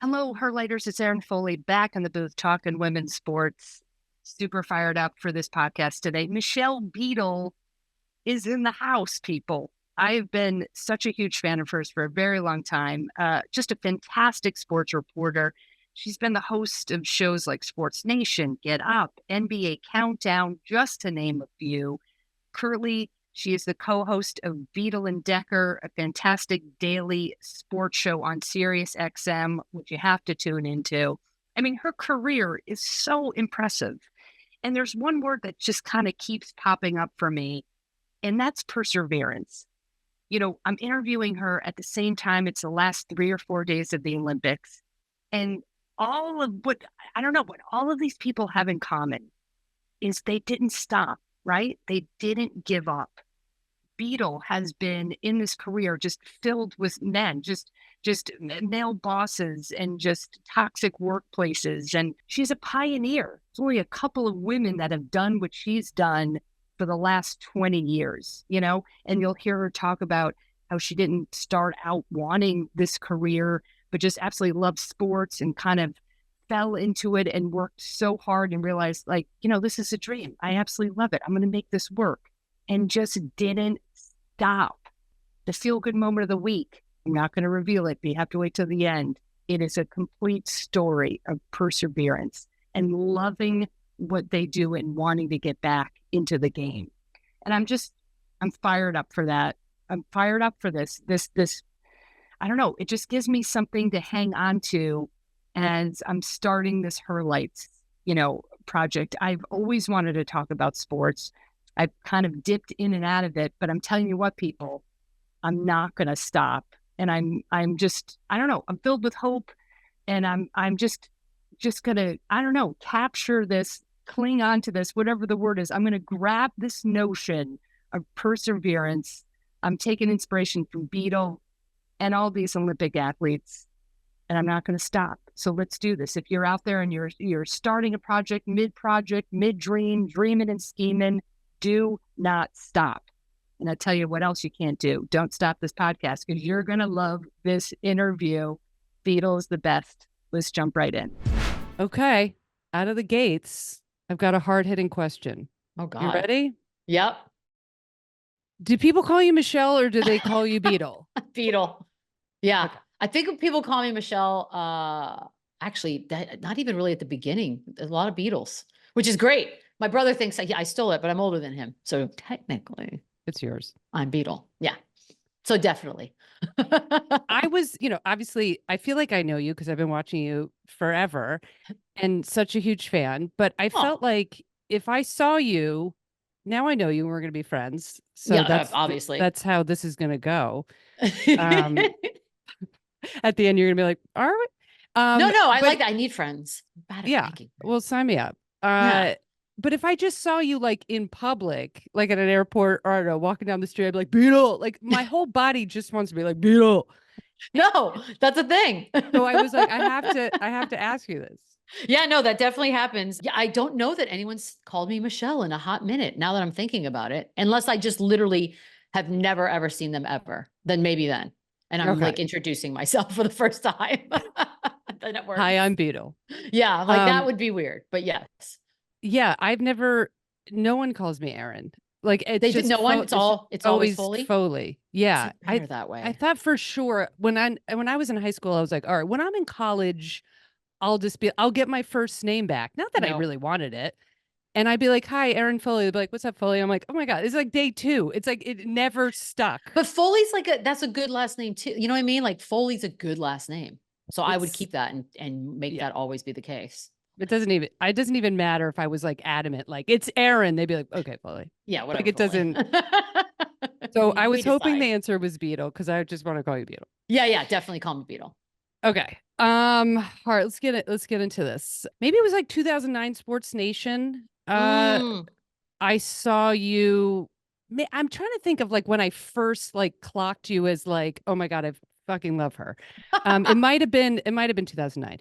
Hello, Herlighters. It's Erin Foley back in the booth talking women's sports. Super fired up for this podcast today. Michelle Beadle is in the house, people. I've been such a huge fan of hers for a very long time. Just a fantastic sports reporter. She's been the host of shows like SportsNation, Get Up, NBA Countdown, just to name a few. Currently, she is the co-host of Beadle Decker, a fantastic daily sports show on Sirius XM, which you have to tune into. I mean, her career is so impressive. And there's one word that just kind of keeps popping up for me, and that's perseverance. You know, I'm interviewing her at the same time. It's the last 3 or 4 days of the Olympics. And all of what all of these people have in common is they didn't stop, right? They didn't give up. Beadle has been in this career just filled with men, just male bosses and just toxic workplaces. And she's a pioneer. There's only a couple of women that have done what she's done for the last 20 years, you know, and you'll hear her talk about how she didn't start out wanting this career, but just absolutely loved sports and kind of fell into it and worked so hard and realized, like, you know, this is a dream. I absolutely love it. I'm going to make this work. And just didn't stop. The feel-good moment of the week, I'm not going to reveal it, but you have to wait till the end. It is a complete story of perseverance and loving what they do and wanting to get back into the game. And I'm fired up for that. I'm fired up for this, I don't know, it just gives me something to hang on to as I'm starting this Her Lights, project. I've always wanted to talk about sports. I've kind of dipped in and out of it, but I'm telling you what, people, I'm not going to stop. And I'm just, I don't know, I'm filled with hope, and I'm just going to, I don't know, capture this, cling on to this, whatever the word is. I'm going to grab this notion of perseverance. I'm taking inspiration from Beadle and all these Olympic athletes, and I'm not going to stop. So let's do this. If you're out there and you're starting a project, mid-dream, dreaming and scheming, do not stop. And I tell you what else you can't do. Don't stop this podcast, because you're going to love this interview. Beadle is the best. Let's jump right in. Okay. Out of the gates, I've got a hard-hitting question. Oh, God. You ready? Yep. Do people call you Michelle, or do they call you Beadle? Beadle. Yeah. Okay. I think people call me Michelle, actually, not even really at the beginning. There's a lot of Beatles, which is great. My brother thinks I stole it, but I'm older than him. So technically, it's yours. I'm Beadle. Yeah. So definitely. I was, obviously, I feel like I know you because I've been watching you forever and such a huge fan. But I felt like if I saw you, now I know you and we're going to be friends. So yeah, that's obviously, that's how this is going to go. At the end, you're going to be like, are we? No, I like that. I need friends. Well, sign me up. But if I just saw you like in public, like at an airport, or I don't know, walking down the street, I'd be like, Beadle. Like my whole body just wants to be like, Beadle. No, that's a thing. So I was like, I have to ask you this. Yeah, no, that definitely happens. Yeah, I don't know that anyone's called me Michelle in a hot minute, now that I'm thinking about it, unless I just literally have never, ever seen them ever. Then maybe then. And I'm like introducing myself for the first time. Then it works. Hi, I'm Beadle. Yeah, like that would be weird, but yes. Yeah, no one calls me Erin. Like it's just no one. It's always Foley. Foley. Yeah, that way. I thought for sure when I was in high school, I was like, all right, when I'm in college, I'll get my first name back. Not that I really wanted it. And I'd be like, hi, Erin Foley. They'd be like, what's up, Foley? I'm like, oh my God, it's like day 2. It's like, it never stuck. But Foley's that's a good last name too. You know what I mean? Like Foley's a good last name. So I would keep that and make that always be the case. It doesn't even matter if I was like adamant, like it's Erin. They'd be like, okay, Foley. Yeah, whatever. Like it doesn't. So I was hoping the answer was Beadle, because I just want to call you Beadle. Yeah, definitely call me Beadle. Okay. All right, let's get into this. Maybe it was like 2009 SportsNation. I saw you. I'm trying to think of like when I first like clocked you as like, oh my God, I fucking love her. It might have been 2009.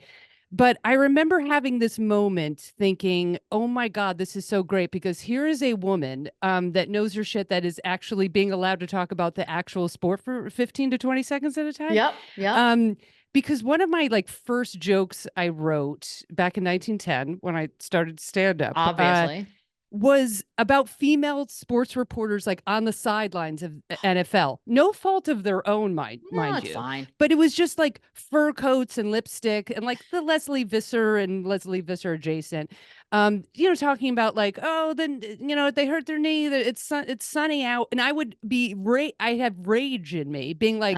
But I remember having this moment thinking, oh my God, this is so great, because here is a woman that knows her shit, that is actually being allowed to talk about the actual sport for 15 to 20 seconds at a time. Yep. because one of my like first jokes I wrote back in 1910 when I started stand up, Obviously. was about female sports reporters like on the sidelines of NFL. No fault of their own, mind It's you. fine. But it was just like fur coats and lipstick and like the Leslie Visser and Leslie Visser adjacent. Talking about like, oh, then they hurt their knee. It's sunny out, and I would be I have rage in me, being like,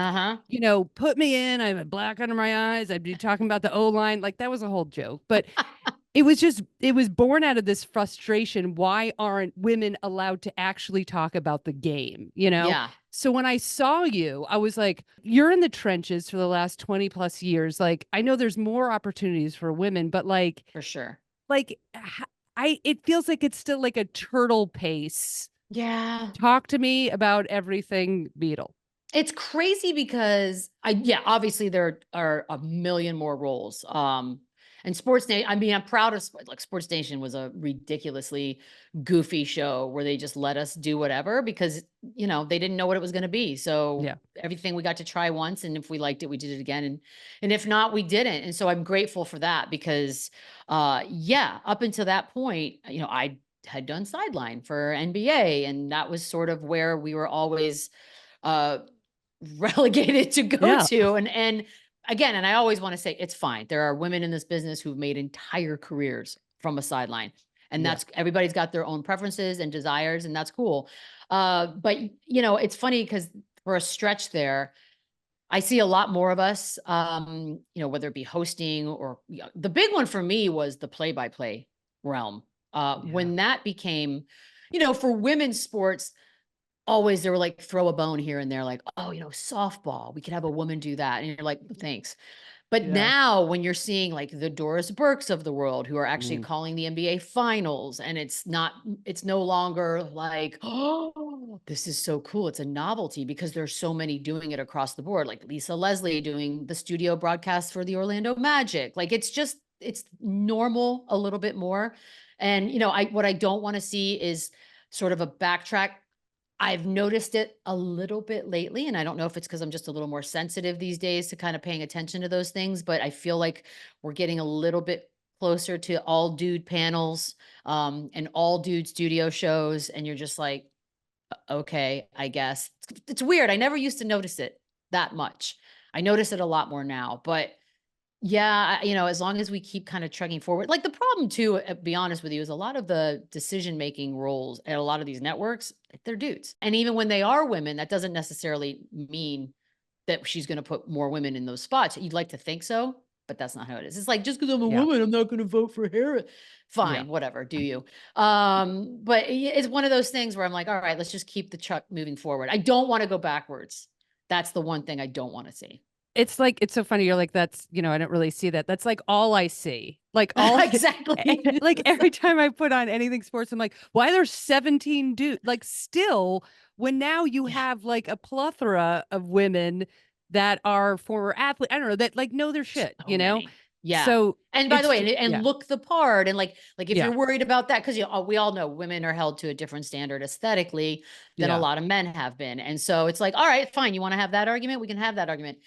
put me in. I have black under my eyes. I'd be talking about the O-line, like that was a whole joke, but. It was born out of this frustration. Why aren't women allowed to actually talk about the game? Yeah. So when I saw you, I was like, you're in the trenches for the last 20 plus years. Like, I know there's more opportunities for women, but like, For sure. Like, it feels like it's still like a turtle pace. Yeah. Talk to me about everything Beadle. It's crazy because obviously there are a million more roles. And SportsNation, I mean, I'm proud of SportsNation was a ridiculously goofy show where they just let us do whatever because, they didn't know what it was going to be. So everything we got to try once. And if we liked it, we did it again. And if not, we didn't. And so I'm grateful for that because, up until that point, I had done sideline for NBA, and that was sort of where we were always, relegated to go to. And again, and I always want to say it's fine. There are women in this business who've made entire careers from a sideline, and that's everybody's got their own preferences and desires, and that's cool. But it's funny because for a stretch there, I see a lot more of us, whether it be hosting or the big one for me was the play-by-play realm. When that became, for women's sports, always there were like throw a bone here and there, like, oh, softball, we could have a woman do that. And you're like, thanks. But now when you're seeing like the Doris Burkes of the world who are actually calling the NBA finals, and it's no longer like, oh, this is so cool. It's a novelty because there's so many doing it across the board, like Lisa Leslie doing the studio broadcast for the Orlando Magic. Like it's normal a little bit more. And, what I don't want to see is sort of a backtrack. I've noticed it a little bit lately, and I don't know if it's because I'm just a little more sensitive these days to kind of paying attention to those things, but I feel like we're getting a little bit closer to all dude panels, and all dude studio shows. And you're just like, okay, I guess it's weird. I never used to notice it that much. I notice it a lot more now, but as long as we keep kind of trucking forward, like the problem too, be honest with you, is a lot of the decision-making roles at a lot of these networks, they're dudes. And even when they are women, that doesn't necessarily mean that she's going to put more women in those spots. You'd like to think so, but that's not how it is. It's like, just because I'm a woman, I'm not going to vote for her. Fine, whatever, do you? But it's one of those things where I'm like, all right, let's just keep the truck moving forward. I don't want to go backwards. That's the one thing I don't want to see. It's like, it's so funny. You're like, that's, I don't really see that. That's like all I see. Like all exactly. Like every time I put on anything sports, I'm like, why there's 17 dudes? Like still, when now you have like a plethora of women that are former athletes, I don't know, that like know their shit, Many. Yeah. So, and by the way, and look the part, and like if you're worried about that, because we all know women are held to a different standard aesthetically than a lot of men have been. And so it's like, all right, fine. You want to have that argument? We can have that argument.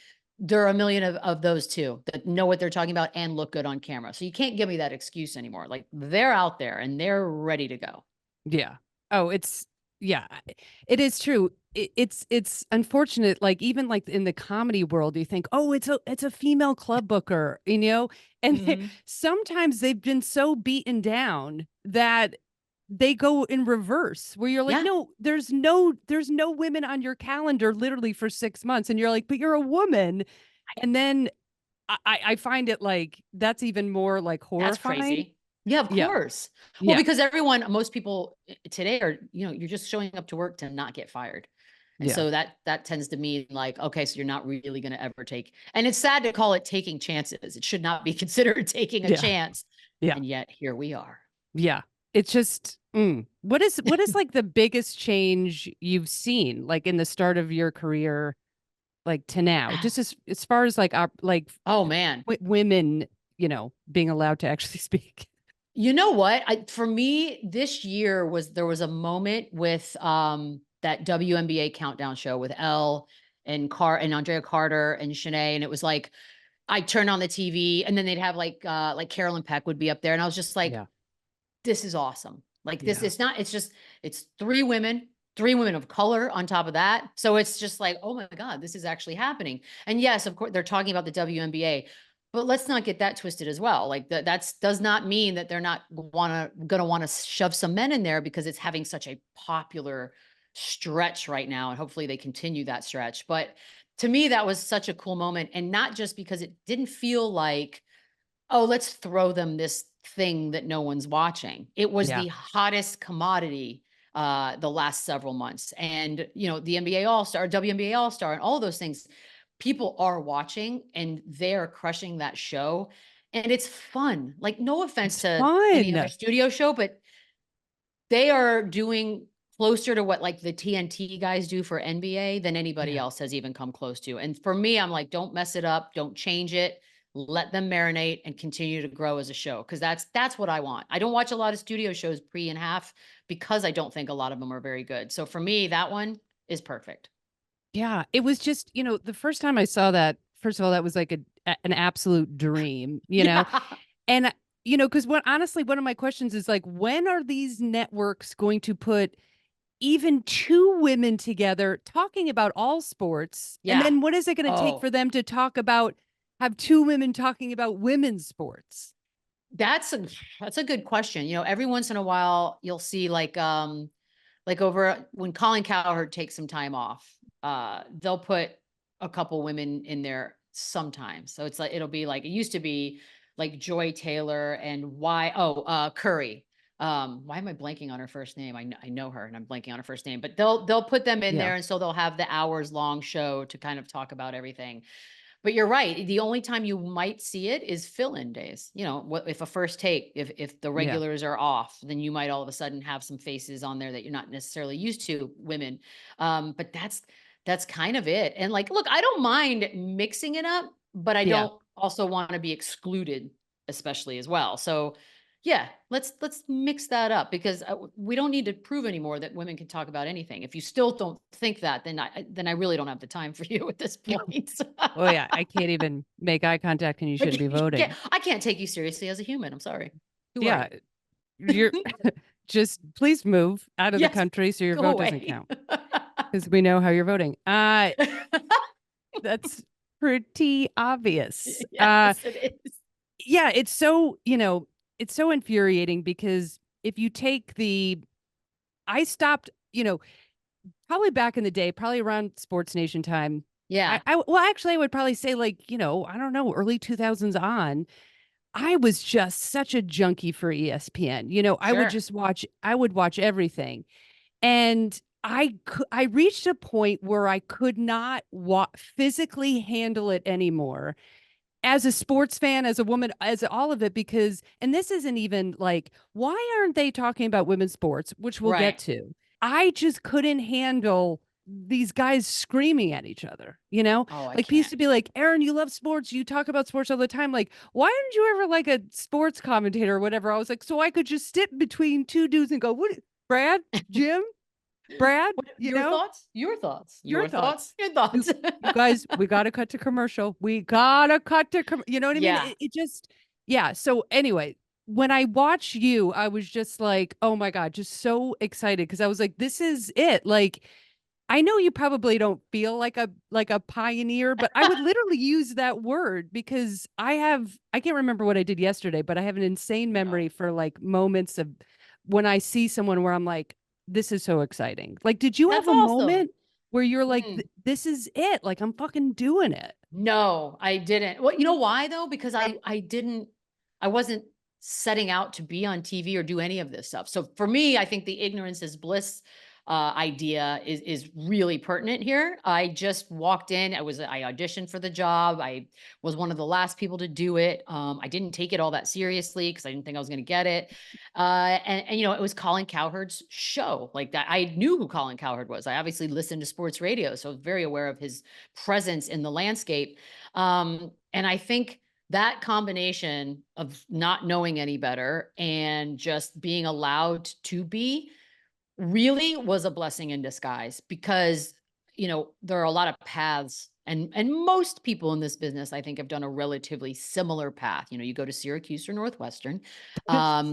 There are a million of those too that know what they're talking about and look good on camera. So you can't give me that excuse anymore. Like they're out there and they're ready to go. Yeah. Oh, it is true. It's unfortunate. Like even like in the comedy world, you think, oh, it's a female club booker, and sometimes they've been so beaten down that they go in reverse, where you're like, no, there's no women on your calendar literally for 6 months. And you're like, but you're a woman. And then I find it like, that's even more like horrifying. That's crazy. Yeah, of course. Well, because most people today are, you're just showing up to work to not get fired. And so that tends to mean like, okay, so you're not really going to ever take, and it's sad to call it taking chances. It should not be considered taking a chance. Yeah. And yet here we are. Yeah. It's just, what is like the biggest change you've seen, like in the start of your career, like to now, just as far as like, oh man, women, being allowed to actually speak. You know what? For me, this year there was a moment with that WNBA countdown show with Elle and Andrea Carter and Shanae, and it was like, I turn on the TV and then they'd have like Carolyn Peck would be up there. And I was just like, this is awesome. Like this, it's three women of color on top of that. So it's just like, oh my God, this is actually happening. And yes, of course, they're talking about the WNBA, but let's not get that twisted as well. Like does not mean that they're not gonna want to shove some men in there because it's having such a popular stretch right now. And hopefully they continue that stretch. But to me, that was such a cool moment. And not just because it didn't feel like, oh, let's throw them this thing that no one's watching. It was the hottest commodity the last several months. And, you know, the NBA All-Star, WNBA All-Star, and all those things, people are watching and they're crushing that show. And it's fun. Like, no offense to any other studio show, but they are doing closer to what like the TNT guys do for NBA than anybody else has even come close to. And for me, I'm like, don't mess it up. Don't change it. Let them marinate and continue to grow as a show. Cause that's what I want. I don't watch a lot of studio shows pre and half because I don't think a lot of them are very good. So for me, that one is perfect. Yeah. It was just, you know, the first time I saw that, first of all, that was like an absolute dream, you know? And, you know, because honestly, one of my questions is like, when are these networks going to put even two women together talking about all sports? And then what is it going to take for them to have two women talking about women's sports? That's a good question. You know, every once in a while you'll see like over when Colin Cowherd takes some time off, they'll put a couple women in there sometimes. So it's like, it'll be like, it used to be like Joy Taylor and Curry. Why am I blanking on her first name? I know her and I'm blanking on her first name, but they'll put them in there. And so they'll have the hours long show to kind of talk about everything. But you're right. The only time you might see it is fill-in days. You know, what if a first take, if the regulars are off, then you might all of a sudden have some faces on there that you're not necessarily used to, women. But that's kind of it. And like, look, I don't mind mixing it up, but I don't also want to be excluded, especially as well. So yeah, let's mix that up because we don't need to prove anymore that women can talk about anything. If you still don't think that, then I really don't have the time for you at this point. Oh yeah, I can't even make eye contact and you shouldn't be voting. I can't take you seriously as a human. I'm sorry. You're just please move out of the country so your vote doesn't count. Because we know how you're voting. That's pretty obvious. Yes, it is. Yeah, it's so, you know, it's so infuriating because if you take I stopped, you know, probably back in the day, probably around SportsNation time. Yeah. Well, actually, I would probably say like, you know, I don't know, early 2000s on. I was just such a junkie for ESPN. You know, I would watch everything. And I reached a point where I could not physically handle it anymore. As a sports fan, as a woman, as all of it, because, and this isn't even like, why aren't they talking about women's sports, which we'll get to? I just couldn't handle these guys screaming at each other, you know? Like, people used to be like, Aaron, you love sports. You talk about sports all the time. Like, why didn't you ever like a sports commentator or whatever? I was like, so I could just sit between two dudes and go, what, Brad, Jim? Brad, Your thoughts. You guys, we got to cut to commercial. You know what I mean? It just, So anyway, when I watched you, I was just like, oh my God, just so excited. Cause I was like, this is it. Like, I know you probably don't feel like a pioneer, but I would literally use that word because I can't remember what I did yesterday, but I have an insane memory for like moments of when I see someone where I'm like, this is so exciting. Like, did you have a moment where you're like, this is it? Like, I'm fucking doing it. No, I didn't. Well, you know why though? Because I wasn't setting out to be on TV or do any of this stuff. So for me, I think the ignorance is bliss idea is really pertinent here. I just walked in. I auditioned for the job. I was one of the last people to do it. I didn't take it all that seriously because I didn't think I was going to get it. And you know, it was Colin Cowherd's show. Like that, I knew who Colin Cowherd was. I obviously listened to sports radio, so I was very aware of his presence in the landscape. And I think that combination of not knowing any better and just being allowed to be really was a blessing in disguise because, you know, there are a lot of paths And most people in this business, I think, have done a relatively similar path. You go to Syracuse or Northwestern,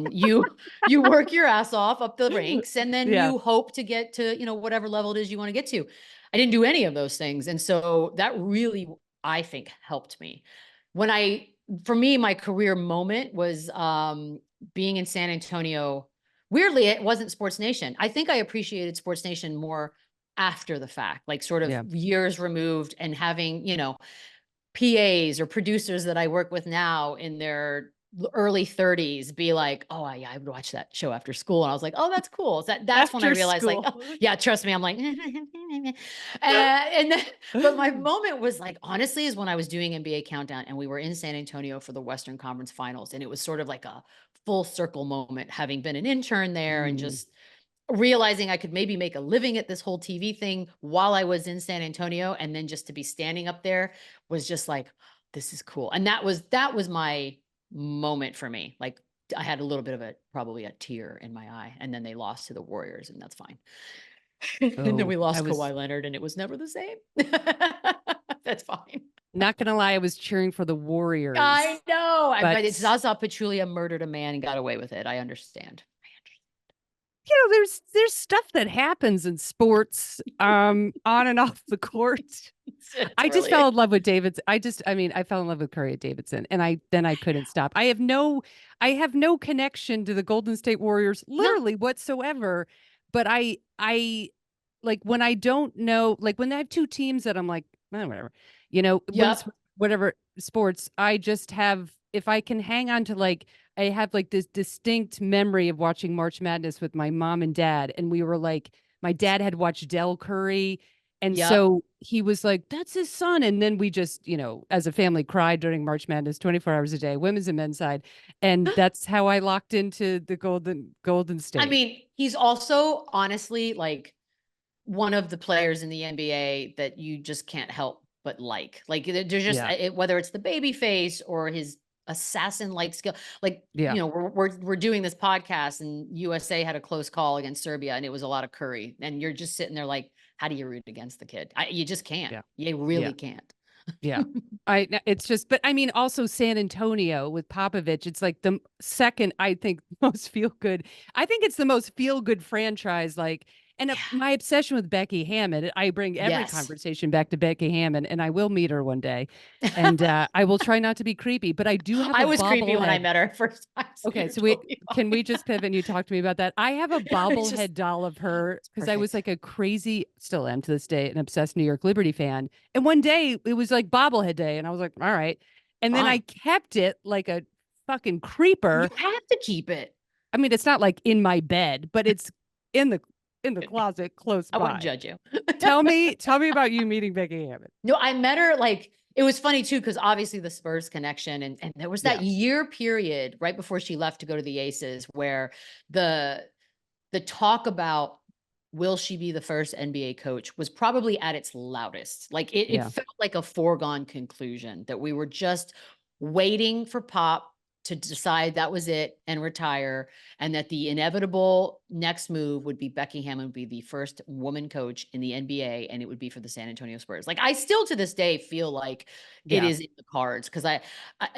you work your ass off up the ranks, and then you hope to get to, whatever level it is you want to get to. I didn't do any of those things. And so that really, I think, helped me. For me, my career moment was being in San Antonio. Weirdly, it wasn't SportsNation. I think I appreciated SportsNation more after the fact, like sort of years removed, and having, PAs or producers that I work with now in their early 30s be like, oh, yeah, I would watch that show after school. And I was like, oh, that's cool. That's when I realized, like, oh, yeah, trust me. I'm like, but my moment was like, honestly, is when I was doing NBA Countdown and we were in San Antonio for the Western Conference Finals. And it was sort of like a full circle moment, having been an intern there and just realizing I could maybe make a living at this whole TV thing while I was in San Antonio. And then just to be standing up there was just like, this is cool. And that was my moment for me. Like, I had a little bit of probably a tear in my eye, and then they lost to the Warriors, and that's fine. And then we lost Kawhi Leonard, and it was never the same. That's fine. Not gonna lie, I was cheering for the Warriors. I know. But Zaza Pachulia murdered a man and got away with it. I understand. There's stuff that happens in sports on and off the court. I just fell in love with Davidson. I fell in love with Curry at Davidson, and I couldn't stop. I have no connection to the Golden State Warriors literally whatsoever. But I like, when I don't know, like when I have two teams that I'm like, whatever, whatever sports, I just have, if I can hang on to, like, I have like this distinct memory of watching March Madness with my mom and dad. And we were like, my dad had watched Del Curry. And so he was like, that's his son. And then we just, as a family, cried during March Madness 24 hours a day, women's and men's side. And that's how I locked into the Golden State. I mean, he's also honestly like one of the players in the NBA that you just can't help but like there's just whether it's the baby face or his assassin-like skill, like, we're doing this podcast and USA had a close call against Serbia and it was a lot of Curry, and you're just sitting there like, how do you root against the kid? You just can't. You really can't. It's just, but I mean, also San Antonio with Popovich, it's like the second, I think, most feel good. I think it's the most feel good franchise, like. And my obsession with Becky Hammon, I bring every conversation back to Becky Hammon, and I will meet her one day. And I will try not to be creepy, but I do have I was creepy when I met her first time. So okay, so can we just pivot and you talk to me about that? I have a bobblehead doll of her because I was like a crazy, still am to this day, an obsessed New York Liberty fan. And one day it was like bobblehead day, and I was like, all right. And then I kept it like a fucking creeper. You have to keep it. I mean, it's not like in my bed, but it's in the closet close by. I wouldn't judge you. Tell me about you meeting Becky Hammon. No, I met her, like, it was funny too, because obviously the Spurs connection, and there was that year period right before she left to go to the Aces where the talk about will she be the first NBA coach was probably at its loudest. Like it felt like a foregone conclusion that we were just waiting for Pop to decide that was it and retire, and that the inevitable next move would be Becky Hammon would be the first woman coach in the NBA, and it would be for the San Antonio Spurs. Like, I still to this day feel like it is in the cards, because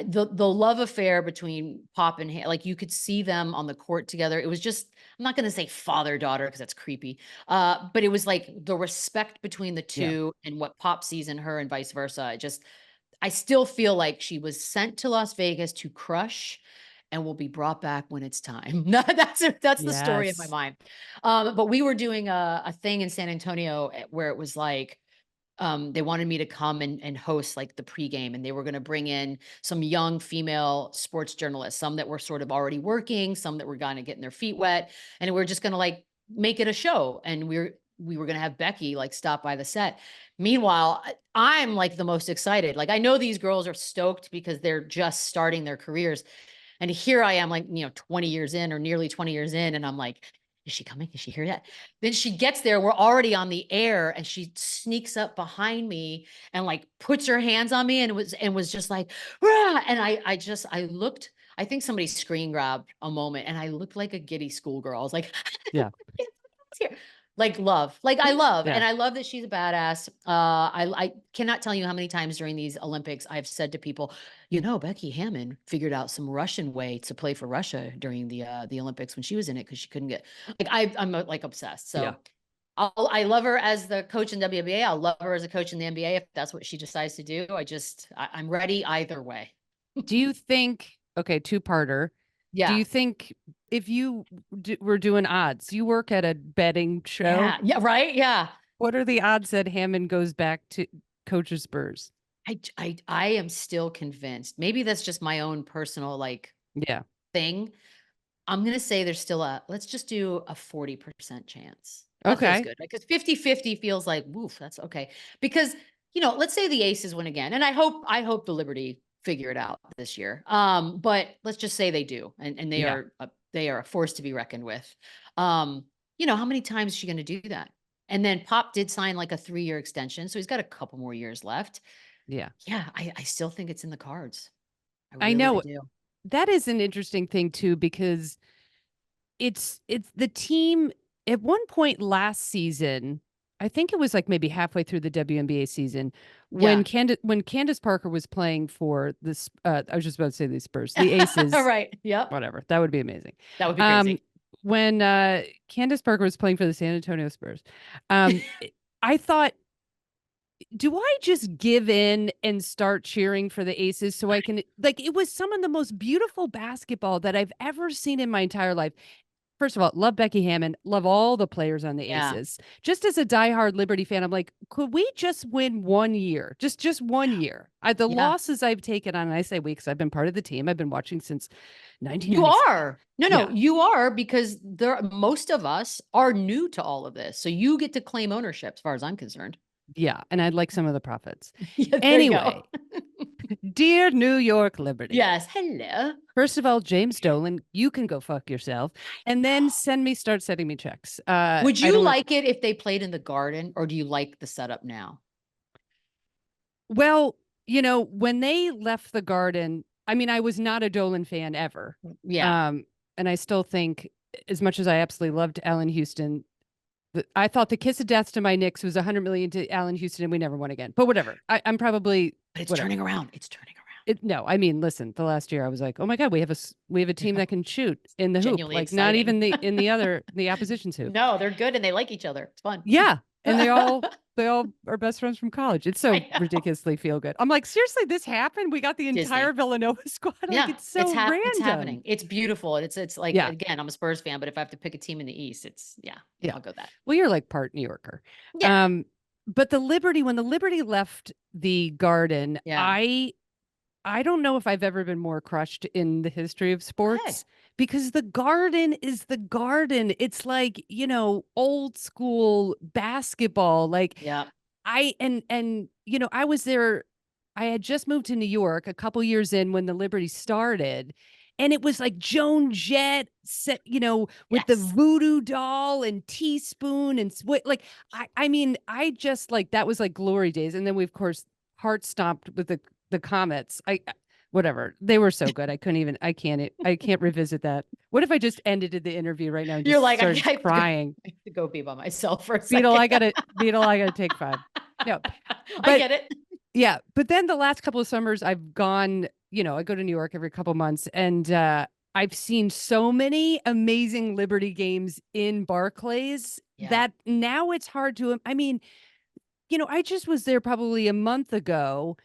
the love affair between Pop and like, you could see them on the court together. It was just, I'm not going to say father-daughter because that's creepy, but it was like the respect between the two and what Pop sees in her and vice versa. I still feel like she was sent to Las Vegas to crush and will be brought back when it's time. That's the story in my mind. But we were doing a thing in San Antonio where it was like, they wanted me to come and host like the pregame, and they were going to bring in some young female sports journalists, some that were sort of already working, some that were kind of getting their feet wet. And we're just going to like make it a show. And we were going to have Becky like stop by the set. Meanwhile, I'm like the most excited. Like, I know these girls are stoked because they're just starting their careers. And here I am, like, 20 years in, or nearly 20 years in. And I'm like, is she coming? Is she here yet? Then she gets there. We're already on the air, and she sneaks up behind me and like puts her hands on me and was just like, rah! And I looked, I think somebody screen grabbed a moment, and I looked like a giddy schoolgirl. I was like, yeah. Here. Like love, like I love, Yeah. and I love that she's a badass. I cannot tell you how many times during these Olympics I've said to people, Becky Hammon figured out some Russian way to play for Russia during the Olympics when she was in it because she couldn't get I'm like obsessed. So Yeah. I love her as the coach in WNBA. I'll love her as a coach in the NBA if that's what she decides to do. I'm ready either way. Do you think? Okay, two-parter. Yeah. Do you think if you were doing odds, you work at a betting show? Yeah. Yeah. Right. Yeah. What are the odds that Hammond goes back to coaches Spurs? I am still convinced. Maybe that's just my own personal thing. I'm going to say there's still let's just do a 40% chance. That feels good. Because 50-50 feels like, woof, that's okay. Because, let's say the Aces win again. And I hope the Liberty figure it out this year. But let's just say they do. And they are a force to be reckoned with. How many times is she going to do that? And then Pop did sign like a 3-year extension. So he's got a couple more years left. Yeah. Yeah. I still think it's in the cards. I know. Do. That is an interesting thing too, because it's the team at one point last season. I think it was like maybe halfway through the WNBA season when Candace Parker was playing for this. I was just about to say the Spurs, the Aces. Right. Yep. Whatever. That would be amazing. That would be crazy. When Candace Parker was playing for the San Antonio Spurs, I thought, do I just give in and start cheering for the Aces so I can, it was some of the most beautiful basketball that I've ever seen in my entire life. First of all, love Becky Hammon, love all the players on the Aces. Just as a diehard Liberty fan, I'm like, could we just win 1 year? Just 1 year. The losses I've taken on, and I say we because I've been part of the team. I've been watching since 1996. You are. No, you are, because most of us are new to all of this. So you get to claim ownership as far as I'm concerned. Yeah, and I'd like some of the profits. Yeah, anyway, dear New York Liberty. Yes, hello. First of all, James Dolan, you can go fuck yourself, and then start sending me checks. Would you like it if they played in the Garden, or do you like the setup now? Well, when they left the Garden, I mean, I was not a Dolan fan ever. Yeah. And I still think, as much as I absolutely loved Allen Houston, I thought the kiss of death to my Knicks was $100 million to Allen Houston, and we never won again. But whatever. I'm probably. But it's turning around. It's turning around. No, I mean, listen. The last year, I was like, oh my God, we have a team that can shoot in the hoop, like exciting. not even the opposition's hoop. No, they're good and they like each other. It's fun. Yeah, and they all are best friends from college. It's so ridiculously feel good. I'm like, seriously, this happened? We got the entire Villanova squad. Like, it's so random. It's happening. It's beautiful. It's like, again, I'm a Spurs fan, but if I have to pick a team in the East, I'll go that. Well, you're like part New Yorker. Yeah. But when the Liberty left the Garden, I don't know if I've ever been more crushed in the history of sports, because the Garden is the Garden. It's like, old school basketball. Like, I was there. I had just moved to New York a couple years in when the Liberty started. And it was like Joan Jett, with the voodoo doll and teaspoon and I just that was like glory days. And then we, of course, heart stomped with the Comets. Whatever. They were so good. I can't revisit that. What if I just ended the interview right now? And You're like, started crying. I have to go be by myself for a second. Beadle, I gotta take 5. No, I get it. Yeah. But then the last couple of summers I've gone, I go to New York every couple months, and I've seen so many amazing Liberty games in Barclays that now it's hard to, I just was there probably a month ago.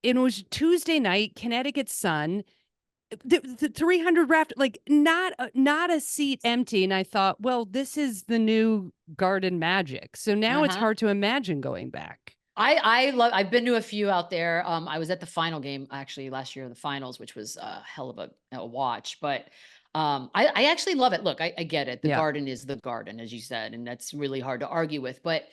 It was Tuesday night, Connecticut Sun, the 300 raft, not a seat empty. And I thought, well, this is the new Garden magic. So now it's hard to imagine going back. I've been to a few out there. I was at the final game actually last year, the finals, which was a hell of a watch, but I actually love it. Look, I get it. The Garden is the Garden, as you said, and that's really hard to argue with, but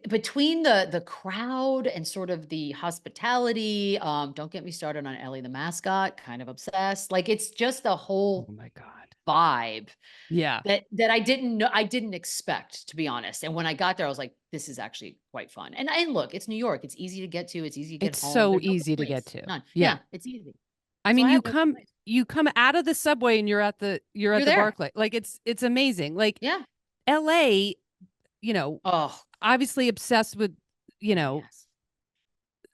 between the crowd and sort of the hospitality, don't get me started on Ellie the Mascot, kind of obsessed. Like, it's just a whole oh my God vibe that I didn't expect, to be honest. And when I got there, I was like, this is actually quite fun. And look, it's New York. It's easy to get to. It's easy to get home. It's so easy to get to. None. Yeah, it's easy. I mean, you come out of the subway and you're at the Barclay. Like, it's amazing. Like, LA, obviously obsessed with, yes.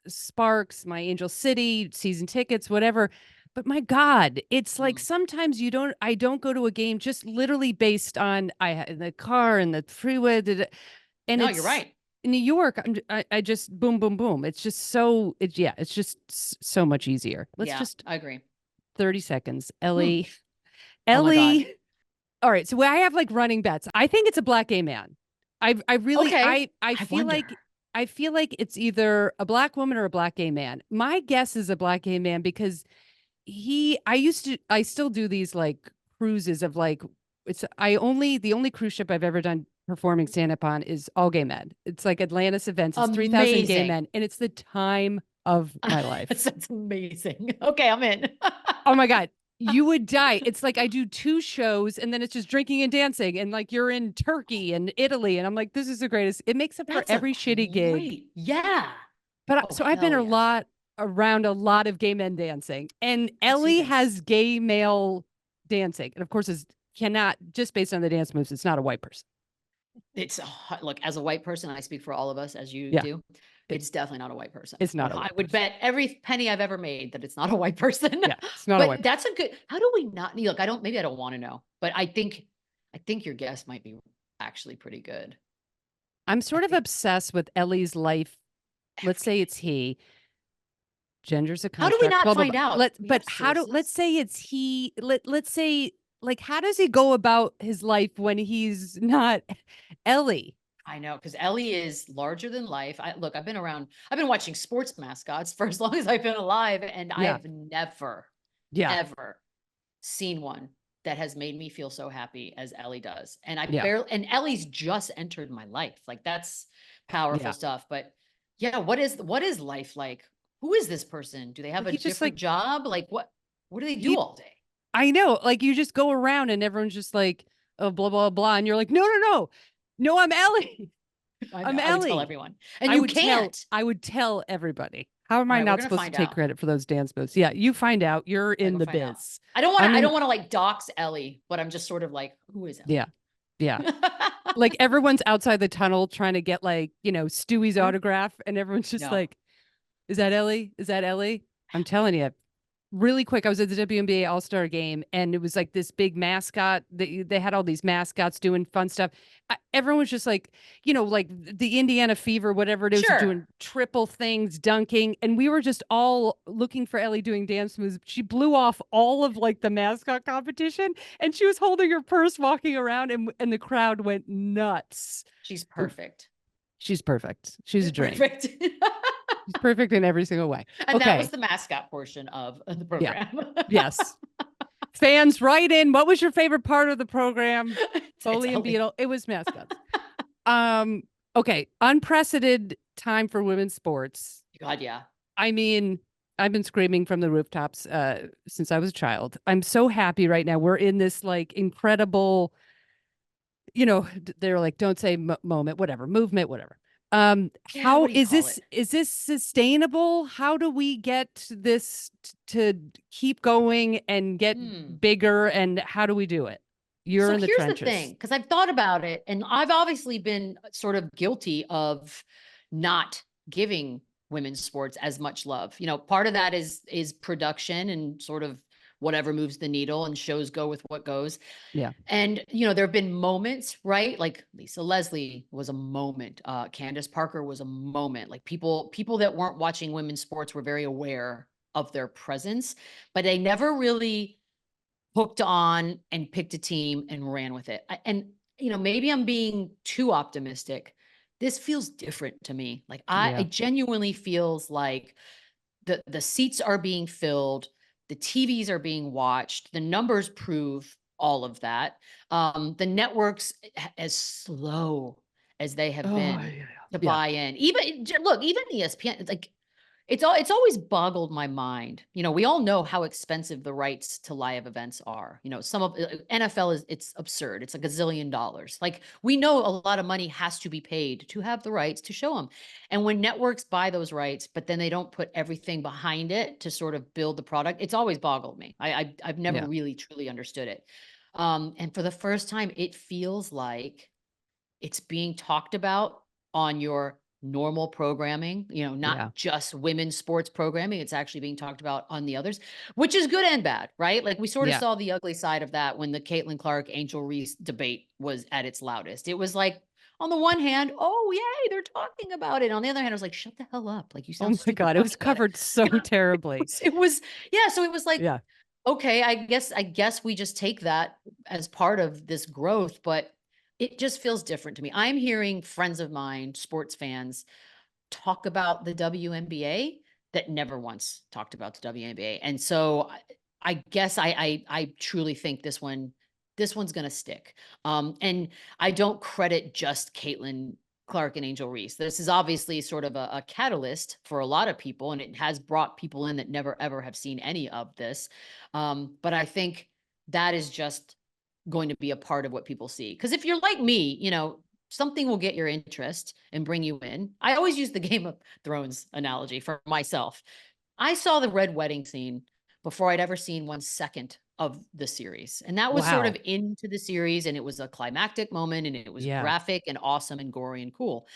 Sparks, my Angel City, season tickets, whatever. But my God, it's like sometimes I don't go to a game just literally based on the car and the freeway. And No, it's you're right. in New York. I just boom, boom, boom. It's just it's just so much easier. I agree. 30 seconds. Ellie. Oh my God. Ellie. All right. So I have like running bets. I think it's a black gay man. I really, Okay. I feel like, I feel like it's either a black woman or a black gay man. My guess is a black gay man because I still do these like cruises of like, the only cruise ship I've ever done performing stand-up on is all gay men. It's like Atlantis events. It's 3,000 gay men. And it's the time of my life. That's amazing. Okay, I'm in. Oh my God. You would die. It's like I do 2 shows and then it's just drinking and dancing. And like you're in Turkey and Italy. And I'm like, this is the greatest. It makes up for every shitty gig. Yeah. But so I've been around a lot of gay men dancing. And Ellie has gay male dancing. And of course, cannot, just based on the dance moves, it's not a white person. It's look, as a white person, I speak for all of us, as you do. It's definitely not a white person. It's not. I would bet every penny I've ever made that it's not a white person. Yeah, it's not a white person. That's a good. How do we not? Look, maybe I don't want to know, but I think your guess might be actually pretty good. I'm sort of obsessed with Ellie's life. Let's say it's he. Gender's a construct. How do we not find out? Let's say it's he. Let's say, like, how does he go about his life when he's not Ellie? I know, because Ellie is larger than life. I've been watching sports mascots for as long as I've been alive, and I've never, ever seen one that has made me feel so happy as Ellie does. And and Ellie's just entered my life. Like, that's powerful stuff. But yeah, what is life like? Who is this person? Do they have a different job? Like, what do they do all day? I know, like, you just go around and everyone's just like, oh, blah, blah, blah. And you're like, no, I'm Ellie. I'm Ellie. I would tell everyone. And you can't. I would tell everybody. How am I not supposed to take credit for those dance moves? Yeah, you find out. You're in the biz. I don't want to like dox Ellie, but I'm just sort of like, who is Ellie? Yeah. Like everyone's outside the tunnel trying to get like, Stewie's autograph, and everyone's just like, is that Ellie? Is that Ellie? I'm telling you. Really quick, I was at the WNBA All-Star game, and it was like this big mascot. They had all these mascots doing fun stuff. Everyone was just like, like the Indiana Fever, whatever it is, doing triple things, dunking. And we were just all looking for Ellie doing dance moves. She blew off all of like the mascot competition, and she was holding her purse walking around, and the crowd went nuts. She's perfect. She's perfect. She's a dream. Perfect. She's perfect in every single way. And that was the mascot portion of the program. Yeah. Yes. Fans, write in. What was your favorite part of the program? Foley and Beadle. It was mascots. Okay. Unprecedented time for women's sports. God, yeah. I mean, I've been screaming from the rooftops since I was a child. I'm so happy right now. We're in this like incredible, they're like, don't say moment, whatever, movement, whatever. How is this sustainable? How do we get this to keep going and get bigger? And how do we do it? You're in the trenches. Here's the thing, because I've thought about it, and I've obviously been sort of guilty of not giving women's sports as much love. Part of that is production and sort of whatever moves the needle, and shows go with what goes. Yeah. And, there have been moments, right? Like Lisa Leslie was a moment. Candace Parker was a moment. Like people that weren't watching women's sports were very aware of their presence, but they never really hooked on and picked a team and ran with it. And, maybe I'm being too optimistic. This feels different to me. Like it genuinely feels like the seats are being filled. The TVs are being watched. The numbers prove all of that. The networks, as slow as they have been to buy in, even ESPN, it's like, it's always boggled my mind. We all know how expensive the rights to live events are. Some of NFL it's absurd. It's like $1 gazillion. Like, we know a lot of money has to be paid to have the rights to show them. And when networks buy those rights, but then they don't put everything behind it to sort of build the product, it's always boggled me. I've never really truly understood it. And for the first time, it feels like it's being talked about on your normal programming, not just women's sports programming. It's actually being talked about on the others, which is good and bad, right? Like we sort of saw the ugly side of that when the Caitlin Clark, Angel Reese debate was at its loudest. It was like, on the one hand, oh yay, they're talking about it. On the other hand, I was like, shut the hell up. Like you sound stupid. God, it was covered so terribly. It was, so it was like, okay, I guess we just take that as part of this growth, but it just feels different to me. I'm hearing friends of mine, sports fans, talk about the WNBA that never once talked about the WNBA. And so I guess I truly think this one's going to stick. And I don't credit just Caitlin Clark and Angel Reese. This is obviously sort of a catalyst for a lot of people, and it has brought people in that never, ever have seen any of this. But I think that is just going to be a part of what people see. Because if you're like me, something will get your interest and bring you in. I always use the Game of Thrones analogy for myself. I saw the red wedding scene before I'd ever seen 1 second of the series. And that was sort of into the series, and it was a climactic moment, and it was graphic and awesome and gory and cool.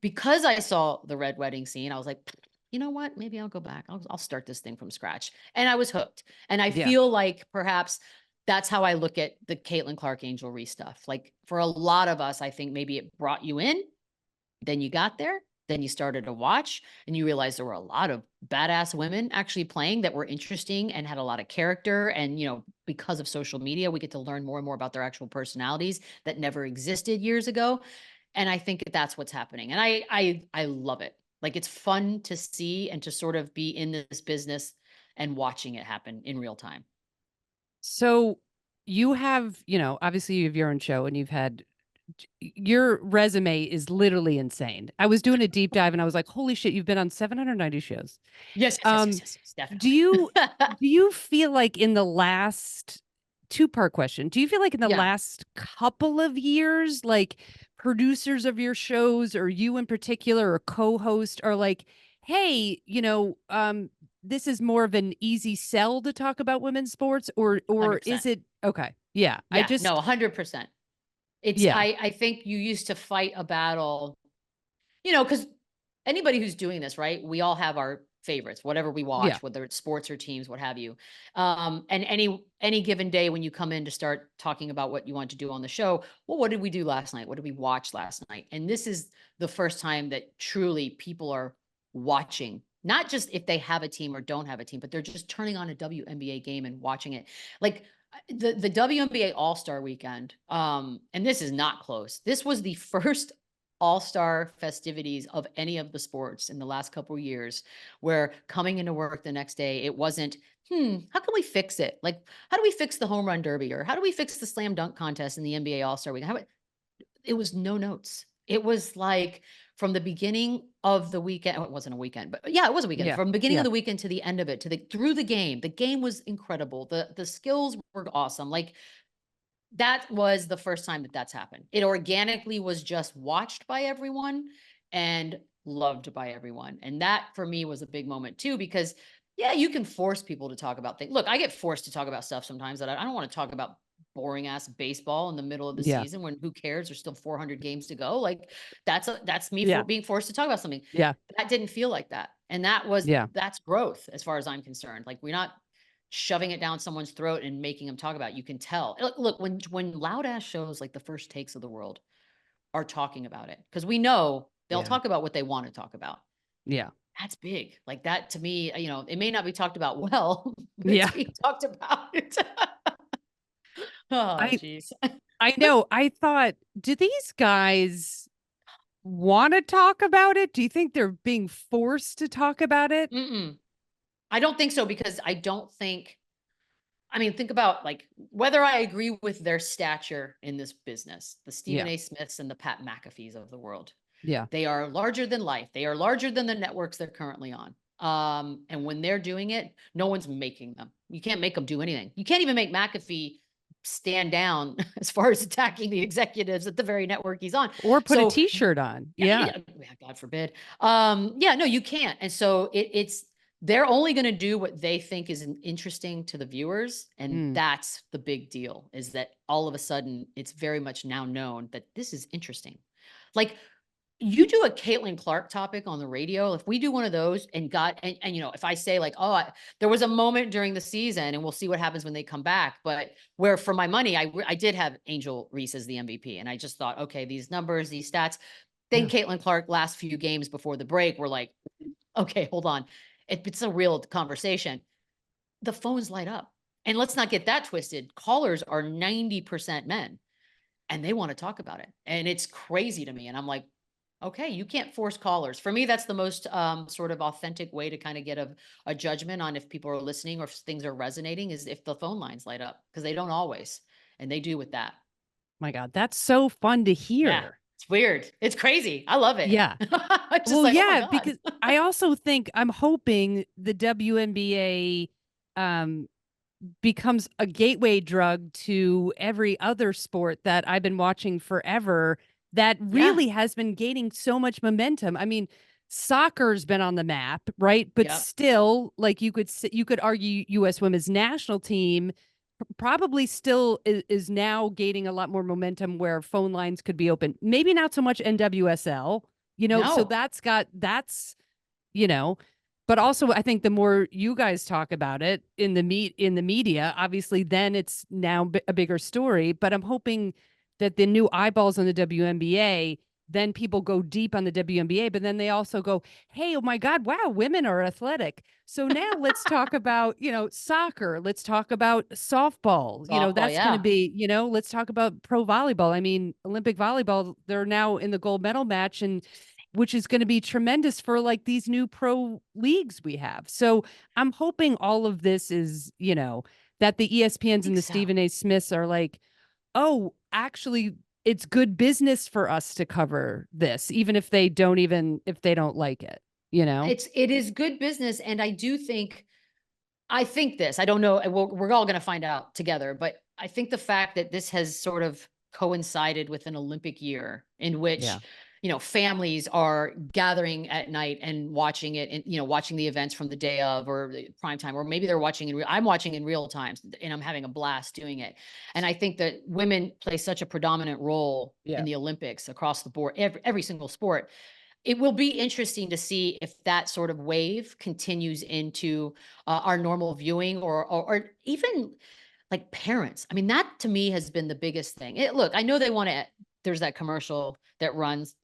Because I saw the red wedding scene, I was like, you know what? Maybe I'll go back. I'll start this thing from scratch. And I was hooked. And I feel like perhaps that's how I look at the Caitlin Clark, Angel Reese stuff. Like for a lot of us, I think maybe it brought you in, then you got there, then you started to watch, and you realized there were a lot of badass women actually playing that were interesting and had a lot of character. And, because of social media, we get to learn more and more about their actual personalities that never existed years ago. And I think that's what's happening. And I love it. Like it's fun to see and to sort of be in this business and watching it happen in real time. So you have, obviously you have your own show, and your resume is literally insane. I was doing a deep dive and I was like, holy shit, you've been on 790 shows. Yes, definitely. Do you feel like in the last two-part question, do you feel like in the last couple of years, like producers of your shows or you in particular or co-host are like, hey, this is more of an easy sell to talk about women's sports, or 100%. is it okay? Yeah. No, 100%. It's, I think you used to fight a battle, because anybody who's doing this, right? We all have our favorites, whatever we watch, whether it's sports or teams, what have you. And any given day when you come in to start talking about what you want to do on the show, well, what did we do last night? What did we watch last night? And this is the first time that truly people are watching, not just if they have a team or don't have a team, but they're just turning on a WNBA game and watching it. Like the WNBA All-Star Weekend, and this is not close. This was the first All-Star festivities of any of the sports in the last couple of years, where coming into work the next day, it wasn't, how can we fix it? Like, how do we fix the home run derby, or how do we fix the slam dunk contest in the NBA All-Star Weekend? It was no notes. It was like from the beginning of the weekend, it wasn't a weekend, but it was a weekend. From the beginning of the weekend to the end of it, through the game was incredible. The skills were awesome. Like that was the first time that's happened. It organically was just watched by everyone and loved by everyone. And that for me was a big moment too, because you can force people to talk about things. Look, I get forced to talk about stuff sometimes that I don't want to talk about boring ass baseball in the middle of the season when who cares? There's still 400 games to go. Like that's me for being forced to talk about something. Yeah. That didn't feel like that. And that's growth as far as I'm concerned. Like we're not shoving it down someone's throat and making them talk about it. You can tell. Look, when loud ass shows like the First Takes of the world are talking about it, because we know they'll talk about what they want to talk about. Yeah. That's big. Like that to me, it may not be talked about well, but it's being talked about. Oh, jeez. I know. I thought, do these guys want to talk about it? Do you think they're being forced to talk about it? I don't think so, because I don't think, think about like whether I agree with their stature in this business, the Stephen A. Smiths and the Pat McAfees of the world. Yeah. They are larger than life. They are larger than the networks they're currently on. And when they're doing it, no one's making them. You can't make them do anything. You can't even make McAfee stand down as far as attacking the executives at the very network he's on, or put a t-shirt on. God forbid. No, you can't. And so it's they're only going to do what they think is interesting to the viewers. And that's the big deal, is that all of a sudden it's very much now known that this is interesting. Like, you do a Caitlin Clark topic on the radio. If we do one of those and if I say like, there was a moment during the season, and we'll see what happens when they come back, but where for my money, I did have Angel Reese as the MVP. And I just thought, okay, these numbers, these stats, then Caitlin Clark last few games before the break were like, okay, hold on. It's a real conversation. The phones light up. And let's not get that twisted. Callers are 90% men, and they want to talk about it. And it's crazy to me. And I'm like, okay, you can't force callers. For me, that's the most sort of authentic way to kind of get a judgment on if people are listening or if things are resonating, is if the phone lines light up, because they don't always, and they do with that. My God, that's so fun to hear. Yeah, it's weird. It's crazy. I love it. Yeah. Well, like, yeah, because I also think, I'm hoping the WNBA becomes a gateway drug to every other sport that I've been watching forever that really has been gaining so much momentum. I mean, soccer's been on the map, right? But still, like, you could argue U.S. women's national team probably still is now gaining a lot more momentum, where phone lines could be open. Maybe not so much NWSL, so that's, but also I think the more you guys talk about it in the media, obviously then it's now a bigger story. But I'm hoping that the new eyeballs on the WNBA, then people go deep on the WNBA, but then they also go, hey, oh my God, wow, women are athletic. So now let's talk about, soccer. Let's talk about softball. That's going to be, let's talk about pro volleyball. I mean, Olympic volleyball, they're now in the gold medal match, and which is going to be tremendous for like these new pro leagues we have. So I'm hoping all of this is, that the ESPNs and the Stephen A. Smiths are like, oh, actually, it's good business for us to cover this, even if they don't like it, It is good business. And I think this, I don't know, we're all going to find out together, but I think the fact that this has sort of coincided with an Olympic year in which, families are gathering at night and watching it, and, watching the events from the day of, or the prime time, or maybe they're watching I'm watching in real time, and I'm having a blast doing it. And I think that women play such a predominant role in the Olympics across the board, every single sport. It will be interesting to see if that sort of wave continues into our normal viewing, or even like parents. I mean, that to me has been the biggest thing. Look, I know they want to, there's that commercial that runs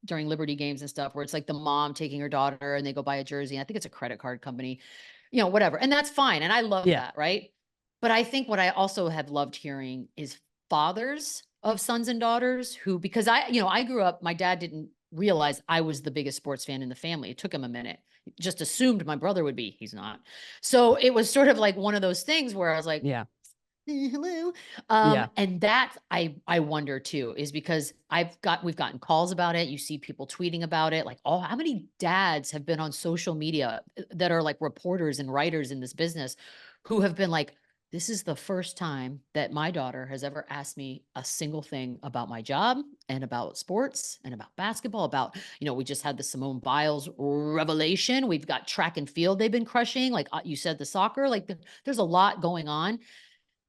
during Liberty games and stuff, where it's like the mom taking her daughter and they go buy a jersey. I think it's a credit card company, whatever. And that's fine. And I love that. Right. But I think what I also have loved hearing is fathers of sons and daughters who, because I grew up, my dad didn't realize I was the biggest sports fan in the family. It took him a minute. Just assumed my brother would be. He's not. So it was sort of like one of those things where I was like, hello. And that I wonder too, is because we've gotten calls about it. You see people tweeting about it. Like, how many dads have been on social media that are like reporters and writers in this business who have been like, this is the first time that my daughter has ever asked me a single thing about my job and about sports and about basketball, about, we just had the Simone Biles revelation. We've got track and field they've been crushing. Like you said, the soccer, like there's a lot going on.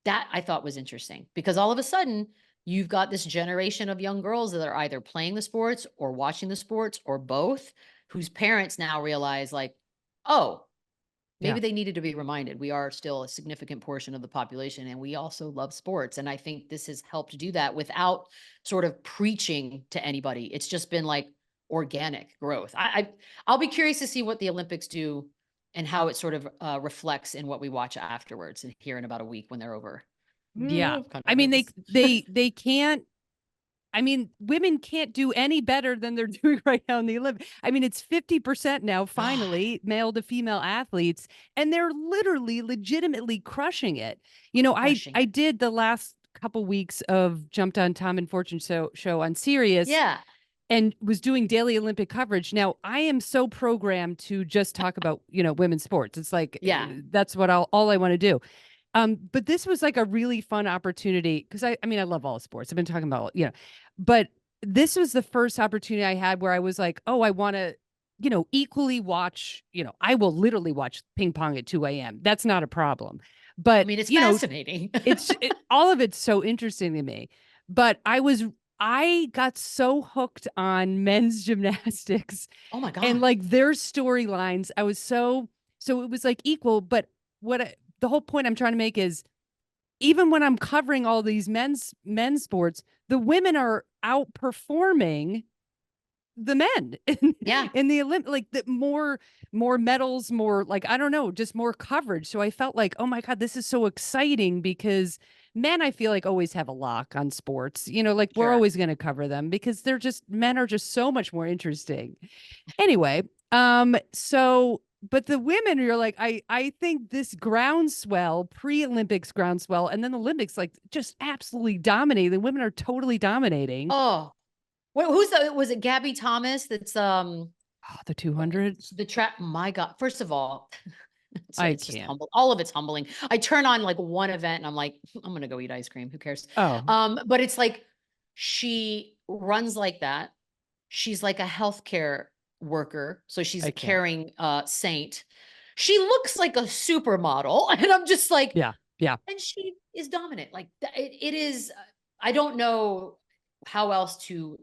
That I thought was interesting, because all of a sudden you've got this generation of young girls that are either playing the sports or watching the sports or both, whose parents now realize like, oh, maybe they needed to be reminded. We are still a significant portion of the population, and we also love sports. And I think this has helped do that without sort of preaching to anybody. It's just been like organic growth. I'll be curious to see what the Olympics do and how it sort of reflects in what we watch afterwards, and here in about a week when they're over. Yeah. I mean, they can't, I mean, women can't do any better than they're doing right now in the Olympics. I mean, it's 50% now, finally, male to female athletes, and they're literally legitimately crushing it. I did the last couple weeks of Jumped on Tom and Fortune show on Sirius. Yeah. And was doing daily Olympic coverage. Now, I am so programmed to just talk about, women's sports. It's like, that's what all I want to do. But this was like a really fun opportunity, because I love all sports. I've been talking about, but this was the first opportunity I had where I was like, oh, I want to equally watch, I will literally watch ping pong at 2 a.m. That's not a problem. But I mean, it's fascinating. All of it's so interesting to me. But I got so hooked on men's gymnastics. Oh my God. And like their storylines. I was so it was like equal. But the whole point I'm trying to make is, even when I'm covering all these men's sports, the women are outperforming the men in the Olympic, like the more medals, more like, I don't know, just more coverage. So I felt like, oh my God, this is so exciting, because men, I feel like, always have a lock on sports, like we're always going to cover them because men are just so much more interesting. Anyway, but the women, you're like, I think this groundswell, pre-Olympics groundswell, and then the Olympics, like just absolutely dominating. The women are totally dominating. Oh, wait, was it Gabby Thomas? That's the 200. The trap. My God. First of all, it's just humble. All of it's humbling. I turn on like one event and I'm like, I'm going to go eat ice cream. Who cares? Oh, but it's like, she runs like that. She's like a healthcare worker. So she's a caring saint. She looks like a supermodel. And I'm just like, yeah. And she is dominant. Like it is, I don't know how else to,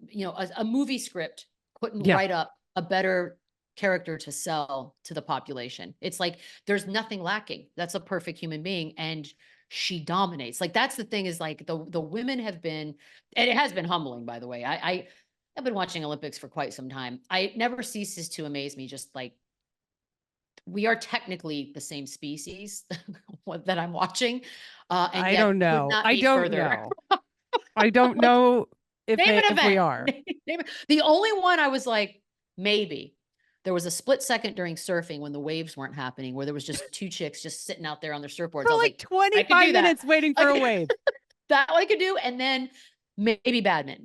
a movie script couldn't write up a better character to sell to the population. It's like, there's nothing lacking. That's a perfect human being. And she dominates. Like, that's the thing, is like the women have been, and it has been humbling, by the way. I've been watching Olympics for quite some time. It never ceases to amaze me. Just like, we are technically the same species that I'm watching. And I don't know. I don't know. I don't know if we are. The only one I was like, maybe. There was a split second during surfing when the waves weren't happening, where there was just two chicks just sitting out there on their surfboards. For like 25 minutes waiting for a wave. That I could do. And then maybe badminton.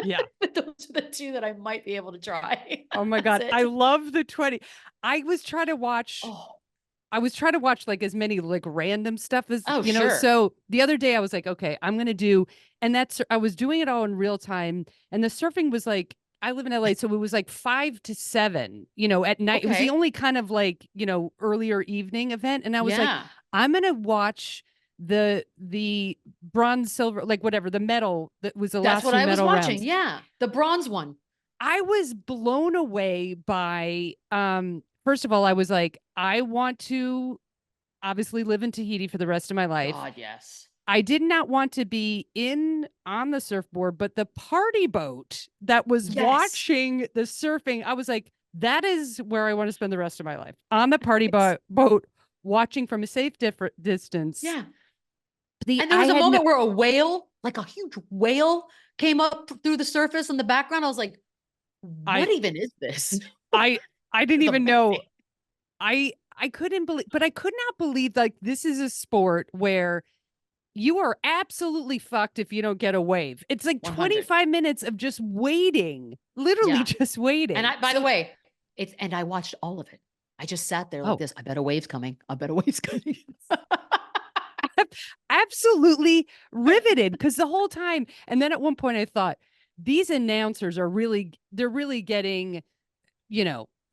Yeah. Those are the two that I might be able to try. Oh my God. I love the 20. I was trying to watch like as many like random stuff as, so the other day I was like, okay, I'm going to do, and I was doing it all in real time. And the surfing was like, I live in LA. So it was like 5 to 7, at night. It was the only kind of like, earlier evening event. And I was like, I'm going to watch the bronze, silver, like whatever, the medal that was the last. That's what I was watching. Rounds. Yeah. The bronze one. I was blown away by, first of all, I was like, I want to obviously live in Tahiti for the rest of my life. God, yes. I did not want to be on the surfboard, but the party boat that was watching the surfing, I was like, that is where I want to spend the rest of my life, on the party boat, watching from a safe distance. Yeah. And there was a moment where a whale, like a huge whale, came up through the surface in the background. I was like, what even is this? I didn't even know. I couldn't believe, but I could not believe, like, this is a sport where you are absolutely fucked if you don't get a wave. It's like 25 minutes of just waiting, literally just waiting. And by the way, and I watched all of it. I just sat there like this. I bet a wave's coming. Absolutely riveted, because the whole time. And then at one point I thought, these announcers they're really getting,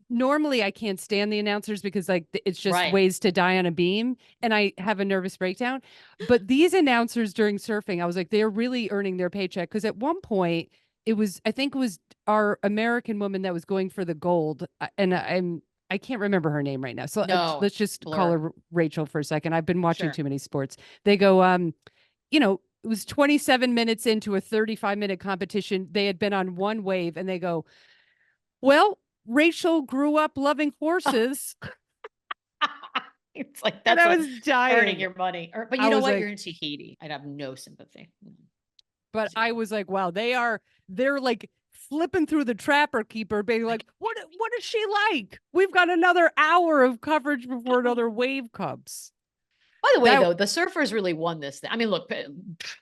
normally I can't stand the announcers because like it's just ways to die on a beam and I have a nervous breakdown. But these announcers during surfing, I was like, they're really earning their paycheck. Because at one point I think it was our American woman that was going for the gold. And I can't remember her name right now. So let's just call her Rachel for a second. I've been watching too many sports. They go, it was 27 minutes into a 35-minute competition. They had been on one wave and they go, well, Rachel grew up loving horses. It's like, that's I was dying. Earning your money. But you know what? You're in Tahiti. I'd have no sympathy. But I was like, wow, they're like flipping through the trapper keeper, being like, what is she like? We've got another hour of coverage before another wave comes. By the way, though, the surfers really won this thing. I mean, look,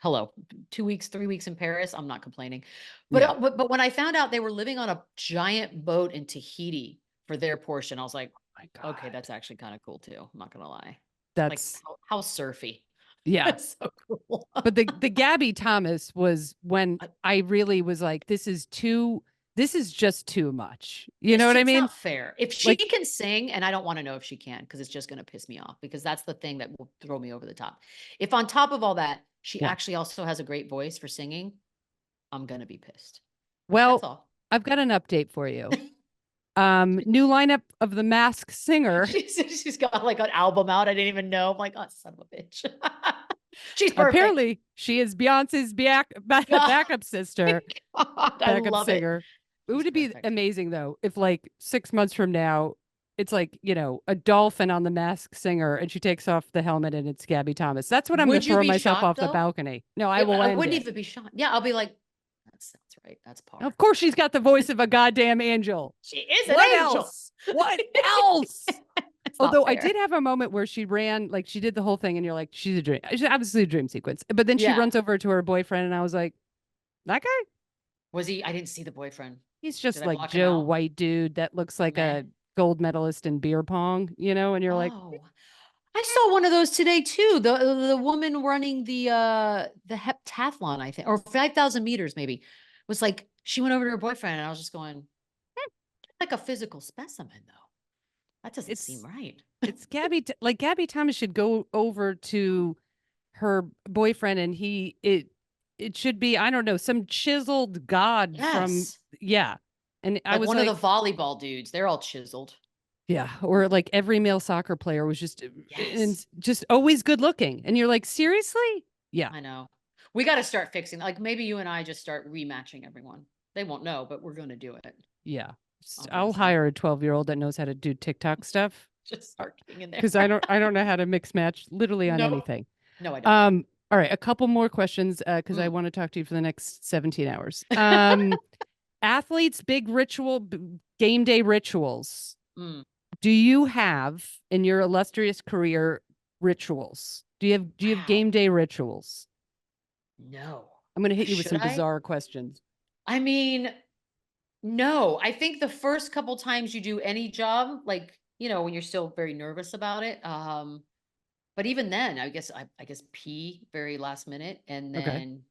hello, 2 weeks, 3 weeks in Paris. I'm not complaining. But but when I found out they were living on a giant boat in Tahiti for their portion, I was like, oh my God, okay, that's actually kind of cool too. I'm not going to lie. That's like how surfy. Yeah. That's so cool. But the Gabby Thomas was when I really was like, this is too this is just too much. You know what I It's mean? not fair. If she can sing, and I don't want to know if she can, because it's just going to piss me off, because that's the thing that will throw me over the top. If on top of all that, she actually also has a great voice for singing, I'm going to be pissed. Well, that's all. I've got an update for you. New lineup of the Masked Singer. She's got like an album out. I didn't even know. I'm like, oh, son of a bitch. She's perfect. Apparently, she is Beyonce's backup sister. God, backup singer. It would be amazing though if like 6 months from now, it's like, you know, a dolphin on the Masked Singer and she takes off the helmet and it's Gabby Thomas. That's what I'm going to throw myself off the balcony. No, I will. I wouldn't even be shocked. Yeah, I'll be like, that sounds right. That's par. Of course, she's got the voice of a goddamn angel. She is an angel. Else? What else? Although I did have a moment where she ran, like she did the whole thing and you're like, she's a dream. She's obviously a dream sequence. But then she runs over to her boyfriend and I was like, that guy? Was he? I didn't see the boyfriend. He's just like Joe White dude that looks like a gold medalist in beer pong, you know? And you're like, I saw one of those today too. The woman running the heptathlon, I think, or 5,000 meters maybe, was like, she went over to her boyfriend and I was just going, like a physical specimen though. That doesn't seem right. It's Gabby. Like Gabby Thomas should go over to her boyfriend and it should be, I don't know, some chiseled god from, And I was one of the volleyball dudes. They're all chiseled. Yeah. Or like every male soccer player was just, and just always good looking. And you're like, seriously? Yeah. I know. We got to start fixing, like maybe you and I just start rematching everyone. They won't know, but we're going to do it. Yeah. I'll hire a 12-year-old that knows how to do TikTok stuff. Just start getting in there. Because I don't know how to mix match literally on anything. No, I don't. All right, a couple more questions because I want to talk to you for the next 17 hours. Athletes' big game day rituals. Do you have in your illustrious career rituals? Do you have game day rituals? No. I'm going to hit you with some bizarre questions. I mean, no. I think the first couple times you do any job, like, you know, when you're still very nervous about it, but even then, I guess pee very last minute and then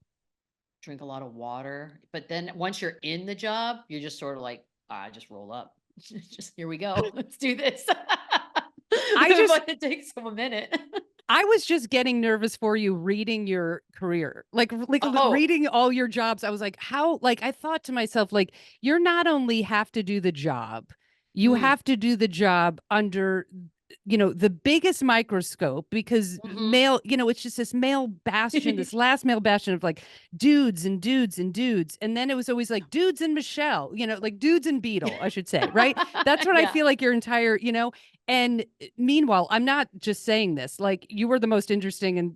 drink a lot of water. But then once you're in the job, you're just sort of like, just roll up. Just here we go. Let's do this. It takes them a minute. I was just getting nervous for you reading your career, like reading all your jobs. I was like, how? Like I thought to myself, like you're not only have to do the job, you have to do the job under, you know, the biggest microscope because male, you know, it's just this male bastion, this last male bastion of like dudes and dudes and dudes. And then it was always like dudes and Michelle, you know, like dudes and Beadle, I should say, right? That's what I feel like your entire, you know, and meanwhile, I'm not just saying this, like you were the most interesting and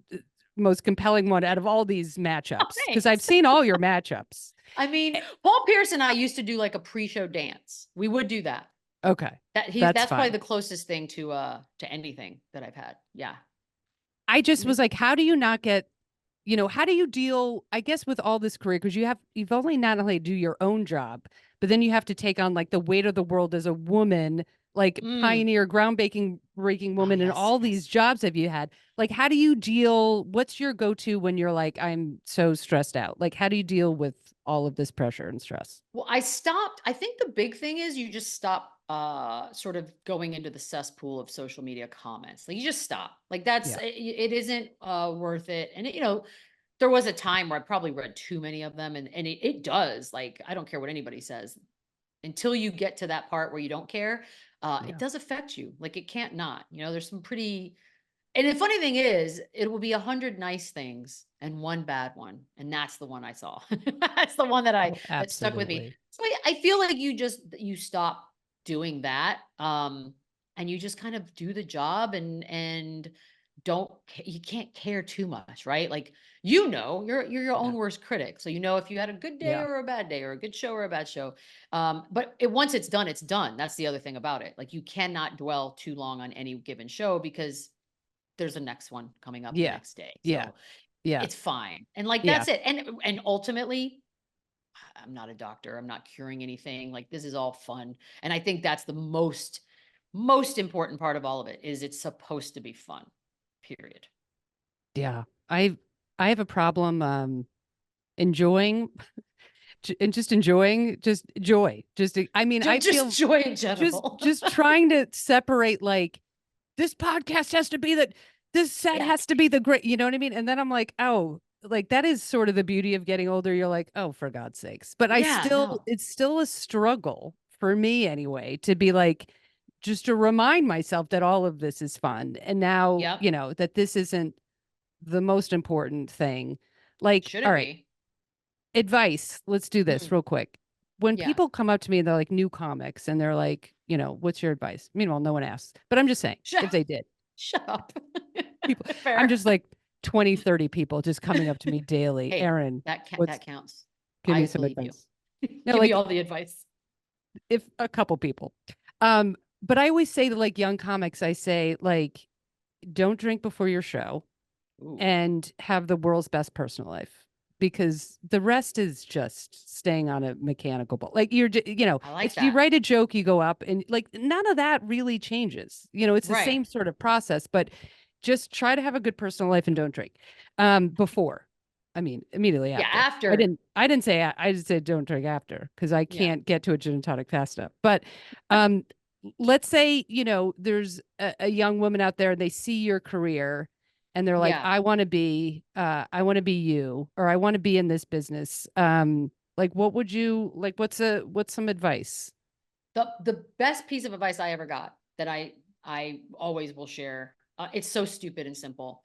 most compelling one out of all these matchups because I've seen all your matchups. I mean, Paul Pierce and I used to do like a pre-show dance. We would do that. Okay. That's probably the closest thing to anything that I've had. Yeah. I just was like, how do you not get, you know, how do you deal, I guess, with all this career? Because you've only not only do your own job, but then you have to take on like the weight of the world as a woman, like pioneer, breaking woman, and all these jobs have you had. Like, how do you deal? What's your go-to when you're like, I'm so stressed out? Like, how do you deal with all of this pressure and stress? Well, I stopped. I think the big thing is you just stop sort of going into the cesspool of social media comments. Like you just stop. Like that's it isn't worth it. And you know, there was a time where I probably read too many of them, and it does. Like I don't care what anybody says until you get to that part where you don't care. It does affect you. Like it can't not. You know, there's some pretty. And the funny thing is, it will be 100 nice things and one bad one, and that's the one I saw. That's the one that stuck with me. So I feel like you stop doing that, and you just kind of do the job, and you can't care too much, right? Like you know, you're your own worst critic, so you know if you had a good day or a bad day, or a good show or a bad show. But once it's done, it's done. That's the other thing about it. Like you cannot dwell too long on any given show because there's a next one coming up the next day. So it's fine. And like, that's it. And ultimately, I'm not a doctor. I'm not curing anything. Like this is all fun. And I think that's the most important part of all of it is it's supposed to be fun, period. Yeah. I have a problem enjoying and just enjoying, just joy. I mean, I just feel joy in general. just trying to separate, like, this podcast has to be this set has to be the great, you know what I mean? And then I'm like, oh, like, that is sort of the beauty of getting older. You're like, oh, for God's sakes. But it's still a struggle for me anyway, to be like, just to remind myself that all of this is fun. And now, you know, that this isn't the most important thing. Like, should all it right, be? advice. Let's do this real quick. When people come up to me and they're like new comics and they're like, you know, what's your advice? Meanwhile, no one asks, but I'm just saying, if they did. Shut up. People, I'm just like 20, 30 people just coming up to me daily. Hey, Aaron, that counts. Give me some advice. No, give me all the advice. If a couple people. But I always say to like young comics, I say, like, don't drink before your show. Ooh. And have the world's best personal life, because the rest is just staying on a mechanical ball. Like, you know, if you write a joke, you go up, and like, none of that really changes. You know, it's the same sort of process, but just try to have a good personal life and don't drink. Before, I mean, immediately after. Yeah, after. I didn't say, I just said don't drink after, because I can't get to a gin and tonic fast enough. But let's say, you know, there's a young woman out there and they see your career and they're like, I want to be you, or I want to be in this business. Like, what would you like? What's some advice? The best piece of advice I ever got that I always will share. It's so stupid and simple,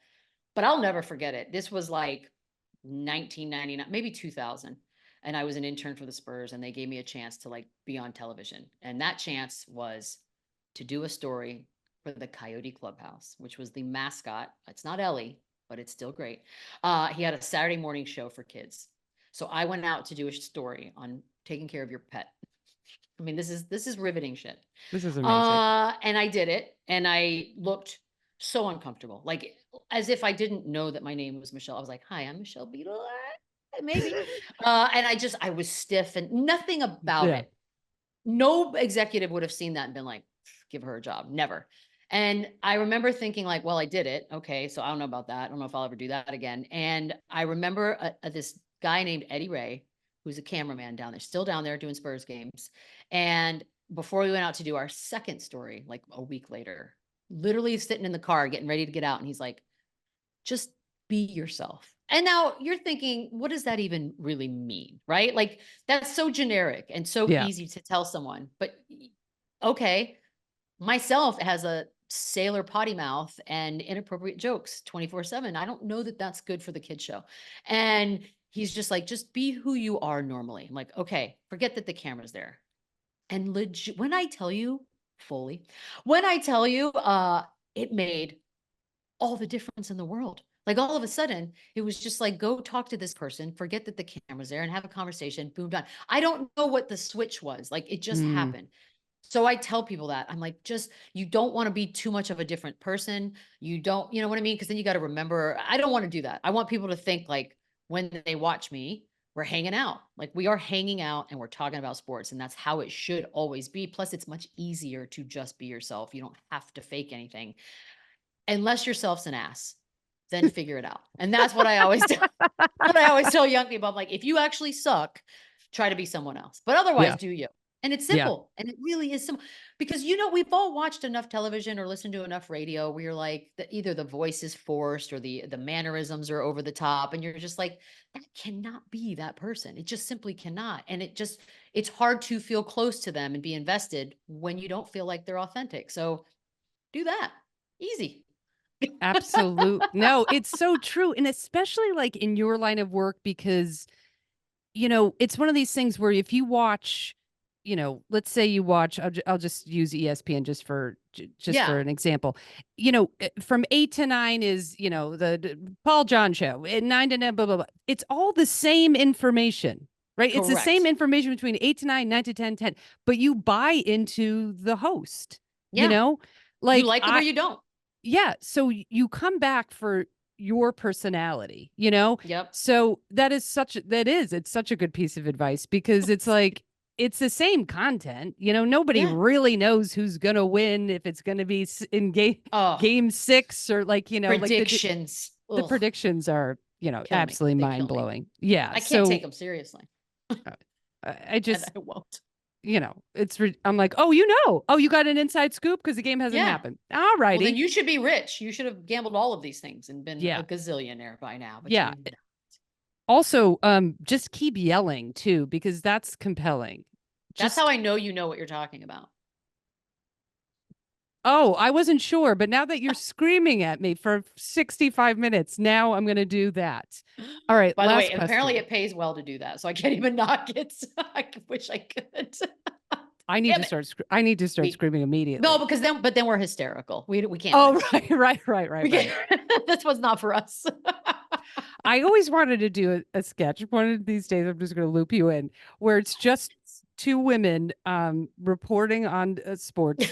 but I'll never forget it. This was like 1999, maybe 2000. And I was an intern for the Spurs, and they gave me a chance to like be on television. And that chance was to do a story for the Coyote Clubhouse, which was the mascot. It's not Ellie, but it's still great. He had a Saturday morning show for kids. So I went out to do a story on taking care of your pet. I mean, this is riveting shit. This is amazing. And I did it, and I looked so uncomfortable, like as if I didn't know that my name was Michelle. I was like, "Hi, I'm Michelle Beadle." Maybe. And I was stiff, and nothing about it. No executive would have seen that and been like, give her a job. Never. And I remember thinking like, well, I did it. Okay. So I don't know about that. I don't know if I'll ever do that again. And I remember this guy named Eddie Ray, who's a cameraman down there, still down there doing Spurs games. And before we went out to do our second story, like a week later, literally sitting in the car, getting ready to get out. And he's like, just be yourself. And now you're thinking, what does that even really mean? Right? Like, that's so generic and so easy to tell someone, but okay. Myself has a sailor potty mouth and inappropriate jokes 24/7. I don't know that that's good for the kid show. And he's just like, just be who you are normally. I'm like, okay, forget that the camera's there. And legit, when I tell you, Foley, it made all the difference in the world. Like, all of a sudden, it was just like, go talk to this person, forget that the camera's there, and have a conversation, boom, done. I don't know what the switch was. Like, it just happened. So I tell people that. I'm like, you don't want to be too much of a different person. You don't, you know what I mean? Because then you got to remember, I don't want to do that. I want people to think like, when they watch me, we're hanging out. Like, we are hanging out and we're talking about sports, and that's how it should always be. Plus, it's much easier to just be yourself. You don't have to fake anything. Unless yourself's an ass, then figure it out. And that's what I always do. What I always tell young people. I'm like, if you actually suck, try to be someone else. But otherwise, do you. And it's simple. And it really is simple. Because, you know, we've all watched enough television or listened to enough radio where you're like, either the voice is forced or the mannerisms are over the top. And you're just like, that cannot be that person. It just simply cannot. And it's hard to feel close to them and be invested when you don't feel like they're authentic. So do that. Easy. Absolutely. No, it's so true. And especially like in your line of work, because, you know, it's one of these things where if you watch, you know, let's say you watch, I'll just use ESPN just for an example, you know, from 8 to 9 is, you know, the Paul John show, and 9 to 9, blah, blah, blah. It's all the same information, right? Correct. It's the same information between 8 to 9, 9 to 10, 10, but you buy into the host, you know, like you like it or you don't. Yeah. So you come back for your personality, you know? Yep. So it's such a good piece of advice, because it's like, it's the same content, you know, nobody really knows who's going to win, if it's going to be in game 6 or like, you know, predictions. Like the predictions are, you know, absolutely mind blowing. Yeah. I can't take them seriously. I just, I won't. I'm like, oh, you got an inside scoop because the game hasn't happened. All righty. Well, then you should be rich. You should have gambled all of these things and been Yeah. a gazillionaire by now. But yeah. Also, just keep yelling too, because that's compelling. That's how I know you know what you're talking about. Oh, I wasn't sure, but now that you're screaming at me for 65 minutes, now I'm going to do that. All right. By the way, apparently it pays well to do that, so I can't even knock it. I wish I could. I need to start screaming immediately. No, because then we're hysterical. We can't. Oh, right. This was not for us. I always wanted to do a sketch. One of these days, I'm just going to loop you in, where it's just two women reporting on sports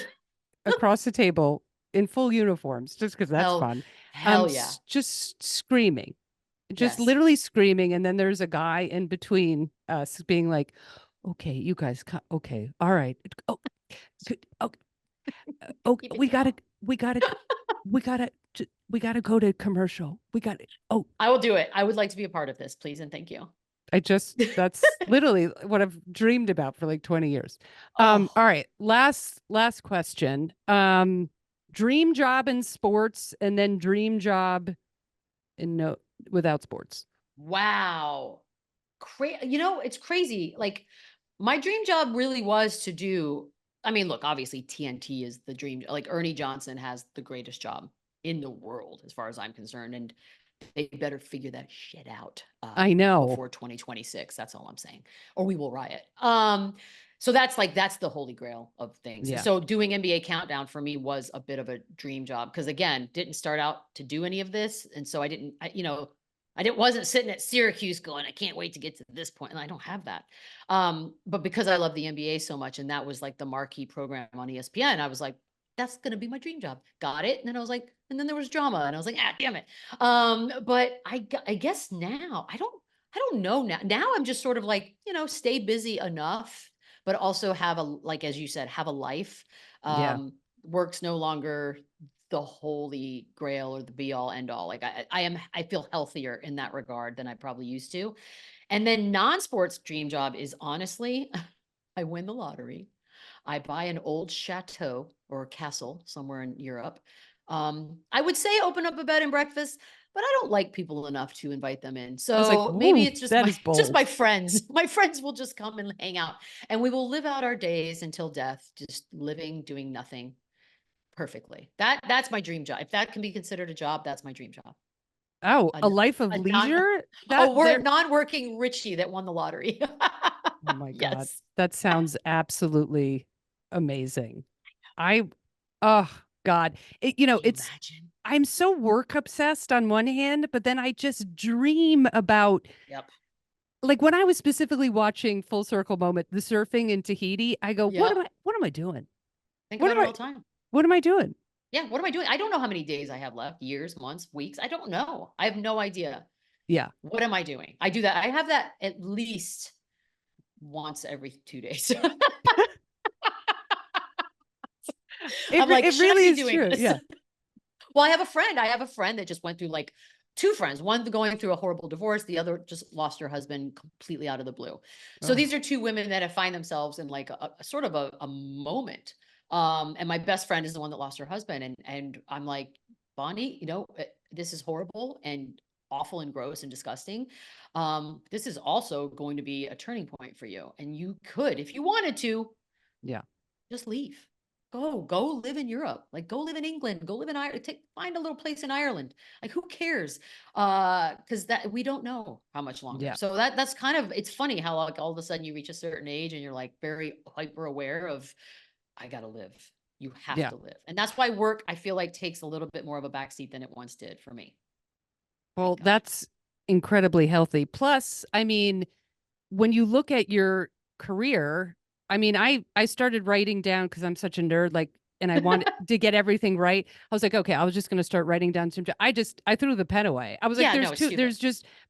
across the table in full uniforms, just because that's fun. Hell yeah. Just screaming, literally screaming. And then there's a guy in between us being like, okay, you guys, okay, all right. Oh, good. Okay, we gotta go to commercial. I will do it. I would like to be a part of this, please. And thank you. That's literally what I've dreamed about for like 20 years. All right. Last question. Dream job in sports and then dream job without sports. Wow. It's crazy. Like my dream job really was to do, I mean, look, obviously TNT is the dream. Like Ernie Johnson has the greatest job in the world, as far as I'm concerned. And they better figure that shit out. I know. Before 2026. That's all I'm saying. Or we will riot. So that's the holy grail of things. Yeah. So doing NBA Countdown for me was a bit of a dream job because again, didn't start out to do any of this. And so wasn't sitting at Syracuse going, I can't wait to get to this point. And I don't have that. But because I love the NBA so much, and that was like the marquee program on ESPN, I was like, that's going to be my dream job. Got it. And then I was like, and then there was drama and I was like, damn it. But I guess now I don't know now. Now I'm just sort of like, stay busy enough, but also as you said, have a life. Work's no longer the holy grail or the be all end all. Like I feel healthier in that regard than I probably used to. And then non-sports dream job is honestly, I win the lottery. I buy an old chateau or castle somewhere in Europe. I would say open up a bed and breakfast, but I don't like people enough to invite them in. So maybe it's just my friends. My friends will just come and hang out and we will live out our days until death, just living, doing nothing perfectly. That's my dream job. If that can be considered a job, that's my dream job. Oh, a life of leisure? Non-working Richie that won the lottery. Oh my God. Yes. That sounds absolutely amazing. Oh God. Imagine. I'm so work obsessed on one hand, but then I just dream about, like when I was specifically watching Full Circle Moment, the surfing in Tahiti, I go, what am I doing? Think about it all the time. What am I doing? Yeah. What am I doing? I don't know how many days I have left, years, months, weeks. I don't know. I have no idea. Yeah. What am I doing? I do that. I have that at least once every 2 days. It really is true. This? Yeah. Well, I have a friend that just went through like two friends, one going through a horrible divorce. The other just lost her husband completely out of the blue. So these are two women that have find themselves in like a sort of a moment. And my best friend is the one that lost her husband. And I'm like, Bonnie, this is horrible and awful and gross and disgusting. This is also going to be a turning point for you. And you could, if you wanted to, just leave. Go live in Europe. Like go live in England, go live in Ireland, find a little place in Ireland. Like who cares? Cause that we don't know how much longer. Yeah. So that's kind of, it's funny how like all of a sudden you reach a certain age and you're like very hyper aware of, I gotta live. You have to live. And that's why work, I feel like takes a little bit more of a backseat than it once did for me. Well, that's incredibly healthy. Plus, I mean, when you look at your career, I mean, I started writing down because I'm such a nerd, like, and I wanted to get everything right. I was like, okay, I was just going to start writing down some. I threw the pen away. I was like,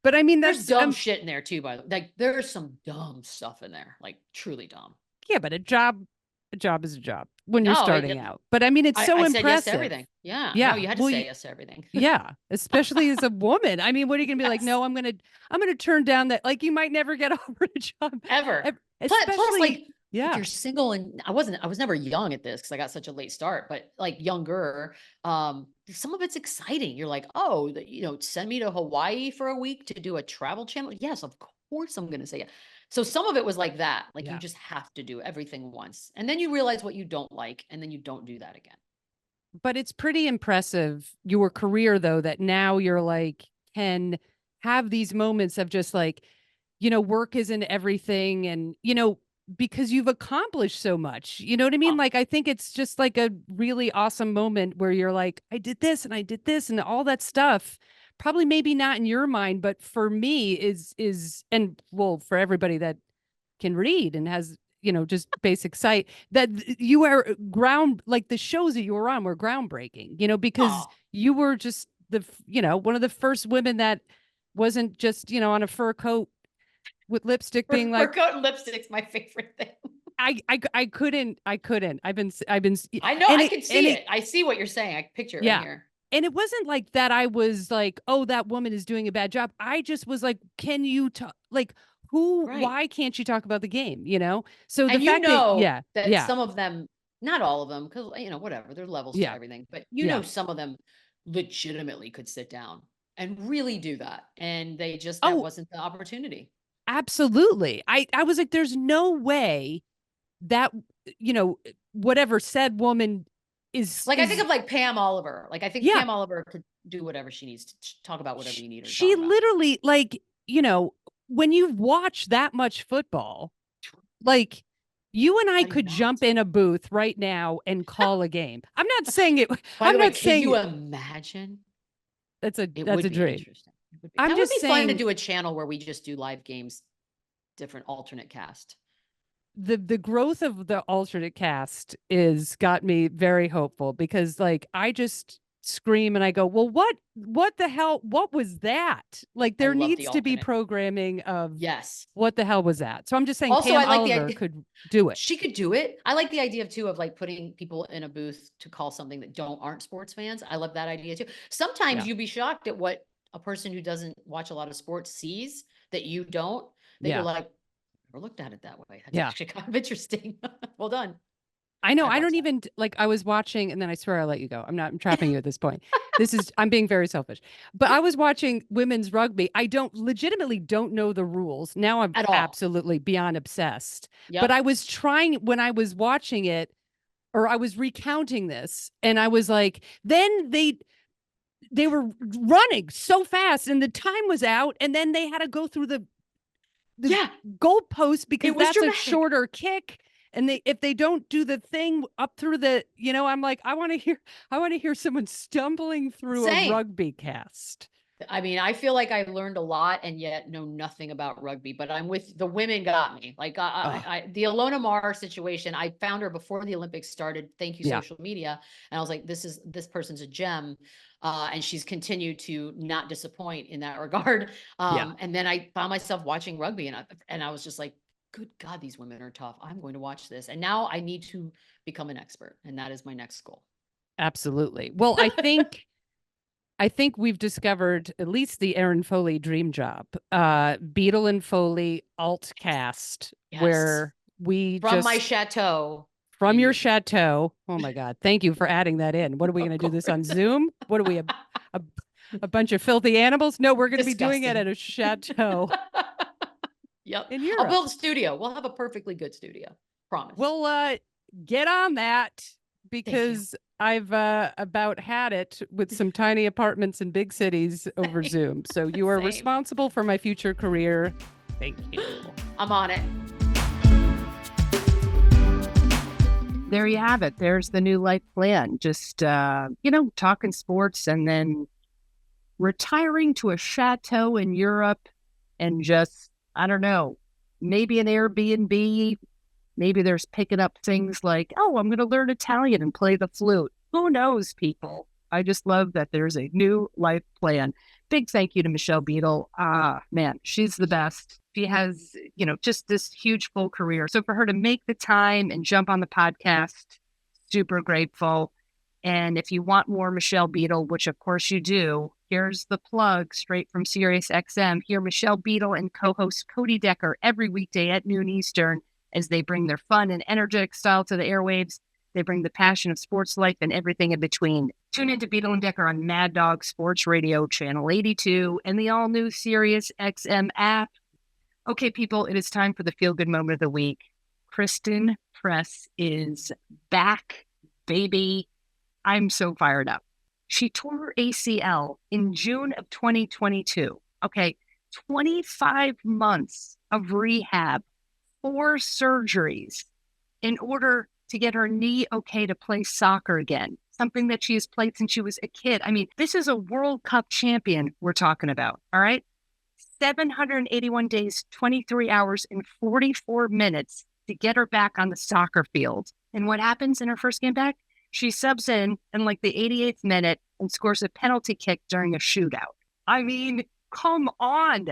but I mean, there's dumb shit in there too, by the way. Like there's some dumb stuff in there, like truly dumb. Yeah, but a job is a job when you're starting out. But I mean, it's so impressive. Said yes to everything. Yeah. No, you had to say yes to everything. Yeah. Especially as a woman. I mean, what are you going to be like? No, I'm going to turn down that. Like you might never get offered a job ever. Especially, like, yeah. if you're single, and I was never young at this because I got such a late start, but like younger, some of it's exciting. You're like, oh, send me to Hawaii for a week to do a travel channel. Yes, of course I'm going to say it. So some of it was like that. Like you just have to do everything once. And then you realize what you don't like, and then you don't do that again. But it's pretty impressive, your career, though, that now you're like, can have these moments of just like, work isn't everything. And, because you've accomplished so much, you know what I mean? Like, I think it's just like a really awesome moment where you're like, I did this and I did this and all that stuff. Probably maybe not in your mind, but for me and well, for everybody that can read and has, just basic sight, that you are like the shows that you were on were groundbreaking, because you were just one of the first women that wasn't just, on a fur coat with lipstick being like, fur coat and lipstick's my favorite thing. I couldn't. I've been, I know, I can see it. I see what you're saying. I picture it right here. And it wasn't like that. I was like, oh, that woman is doing a bad job. I just was like, can you talk? Like, why can't you talk about the game? So the fact that some of them, not all of them, because, whatever, there's levels to everything, but some of them legitimately could sit down and really do that. And they just, that wasn't the opportunity. Absolutely. I was like, there's no way that, whatever said woman is like, I think of like Pam Oliver. Like, I think Pam Oliver could do whatever she needs to talk about whatever you need her to she talk about. Literally, like, when you watch that much football, like, you and I could jump in a booth right now and call a game. I'm not saying it. By the way, can you imagine? That's a dream. Interesting. That would be fun to do a channel where we just do live games, different alternate cast. The growth of the alternate cast is got me very hopeful, because like I just scream and I go, well, what the hell? What was that? Like, there needs to be programming of what the hell was that? So I'm just saying, also, Pam Oliver could do it. She could do it. I like the idea of like putting people in a booth to call something that aren't sports fans. I love that idea too. Sometimes you'd be shocked at what a person who doesn't watch a lot of sports sees that you don't. That you're like, never looked at it that way. That's actually kind of interesting. Well done. I know. I don't even like, I was watching, and then I swear I'll let you go. I'm trapping you at this point. I'm being very selfish, but I was watching women's rugby. I legitimately don't know the rules. Now I'm absolutely beyond obsessed, but I was trying when I was watching it, or I was recounting this, and I was like, then they were running so fast and the time was out, and then they had to go through the goalpost because that's dramatic. A shorter kick. And if they don't do the thing up through the, I'm like, I want to hear someone stumbling through a rugby cast. I mean, I feel like I learned a lot and yet know nothing about rugby, but the women got me. Like the Ilona Maher situation, I found her before the Olympics started. Thank you, social media. And I was like, this person's a gem. And she's continued to not disappoint in that regard. And then I found myself watching rugby, and I was just like, good God, these women are tough. I'm going to watch this. And now I need to become an expert. And that is my next goal. Absolutely. Well, I think we've discovered at least the Erin Foley dream job. Beadle and Foley Alt-Cast, where from my chateau. From your chateau. Oh my God. Thank you for adding that in. What are we going to do this on Zoom? What are we, a bunch of filthy animals? No, we're going to be doing it at a chateau. Yep. I'll build a studio. We'll have a perfectly good studio. Promise. Well, get on that, because I've about had it with some tiny apartments in big cities over Zoom. So you are responsible for my future career. Thank you. I'm on it. There you have it. There's the new life plan. Just, talking sports and then retiring to a chateau in Europe and just, I don't know, maybe an Airbnb. Maybe there's picking up things like, oh, I'm going to learn Italian and play the flute. Who knows, people? I just love that there's a new life plan. Big thank you to Michelle Beadle. Man, she's the best. She has, just this huge full career. So for her to make the time and jump on the podcast, super grateful. And if you want more Michelle Beadle, which of course you do, here's the plug straight from Sirius XM. Hear Michelle Beadle and co-host Cody Decker every weekday at noon Eastern as they bring their fun and energetic style to the airwaves. They bring the passion of sports life and everything in between. Tune into Beadle and Decker on Mad Dog Sports Radio, Channel 82, and the all-new Sirius XM app. Okay, people, it is time for the feel-good moment of the week. Kristen Press is back, baby. I'm so fired up. She tore her ACL in June of 2022. Okay, 25 months of rehab, 4 surgeries in order to get her knee okay to play soccer again, something that she has played since she was a kid. I mean, this is a World Cup champion we're talking about, all right? 781 days, 23 hours, and 44 minutes to get her back on the soccer field. And what happens in her first game back? She subs in like the 88th minute and scores a penalty kick during a shootout. I mean, come on.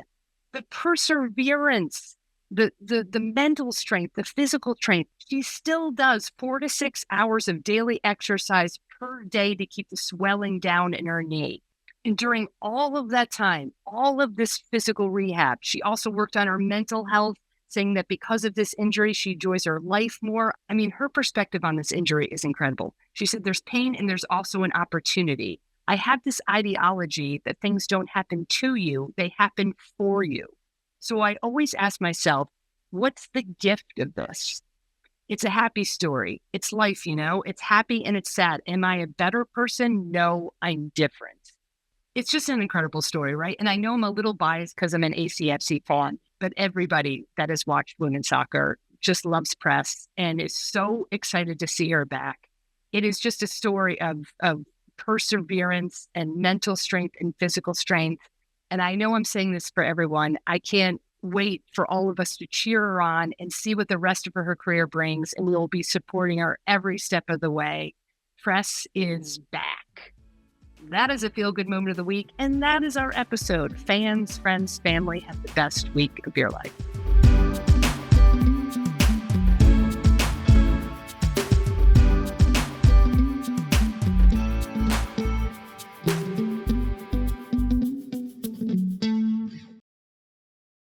The perseverance, the mental strength, the physical strength. She still does 4 to 6 hours of daily exercise per day to keep the swelling down in her knee. And during all of that time, all of this physical rehab, she also worked on her mental health, saying that because of this injury, she enjoys her life more. I mean, her perspective on this injury is incredible. She said, there's pain and there's also an opportunity. I have this ideology that things don't happen to you, they happen for you. So I always ask myself, what's the gift of this? It's a happy story. It's life, you know? It's happy and it's sad. Am I a better person? No, I'm different. It's just an incredible story, right? And I know I'm a little biased because I'm an ACFC fan, but everybody that has watched women's soccer just loves Press and is so excited to see her back. It is just a story of perseverance and mental strength and physical strength. And I know I'm saying this for everyone. I can't wait for all of us to cheer her on and see what the rest of her career brings. And we will be supporting her every step of the way. Press is back. That is a feel-good moment of the week. And that is our episode. Fans, friends, family, have the best week of your life.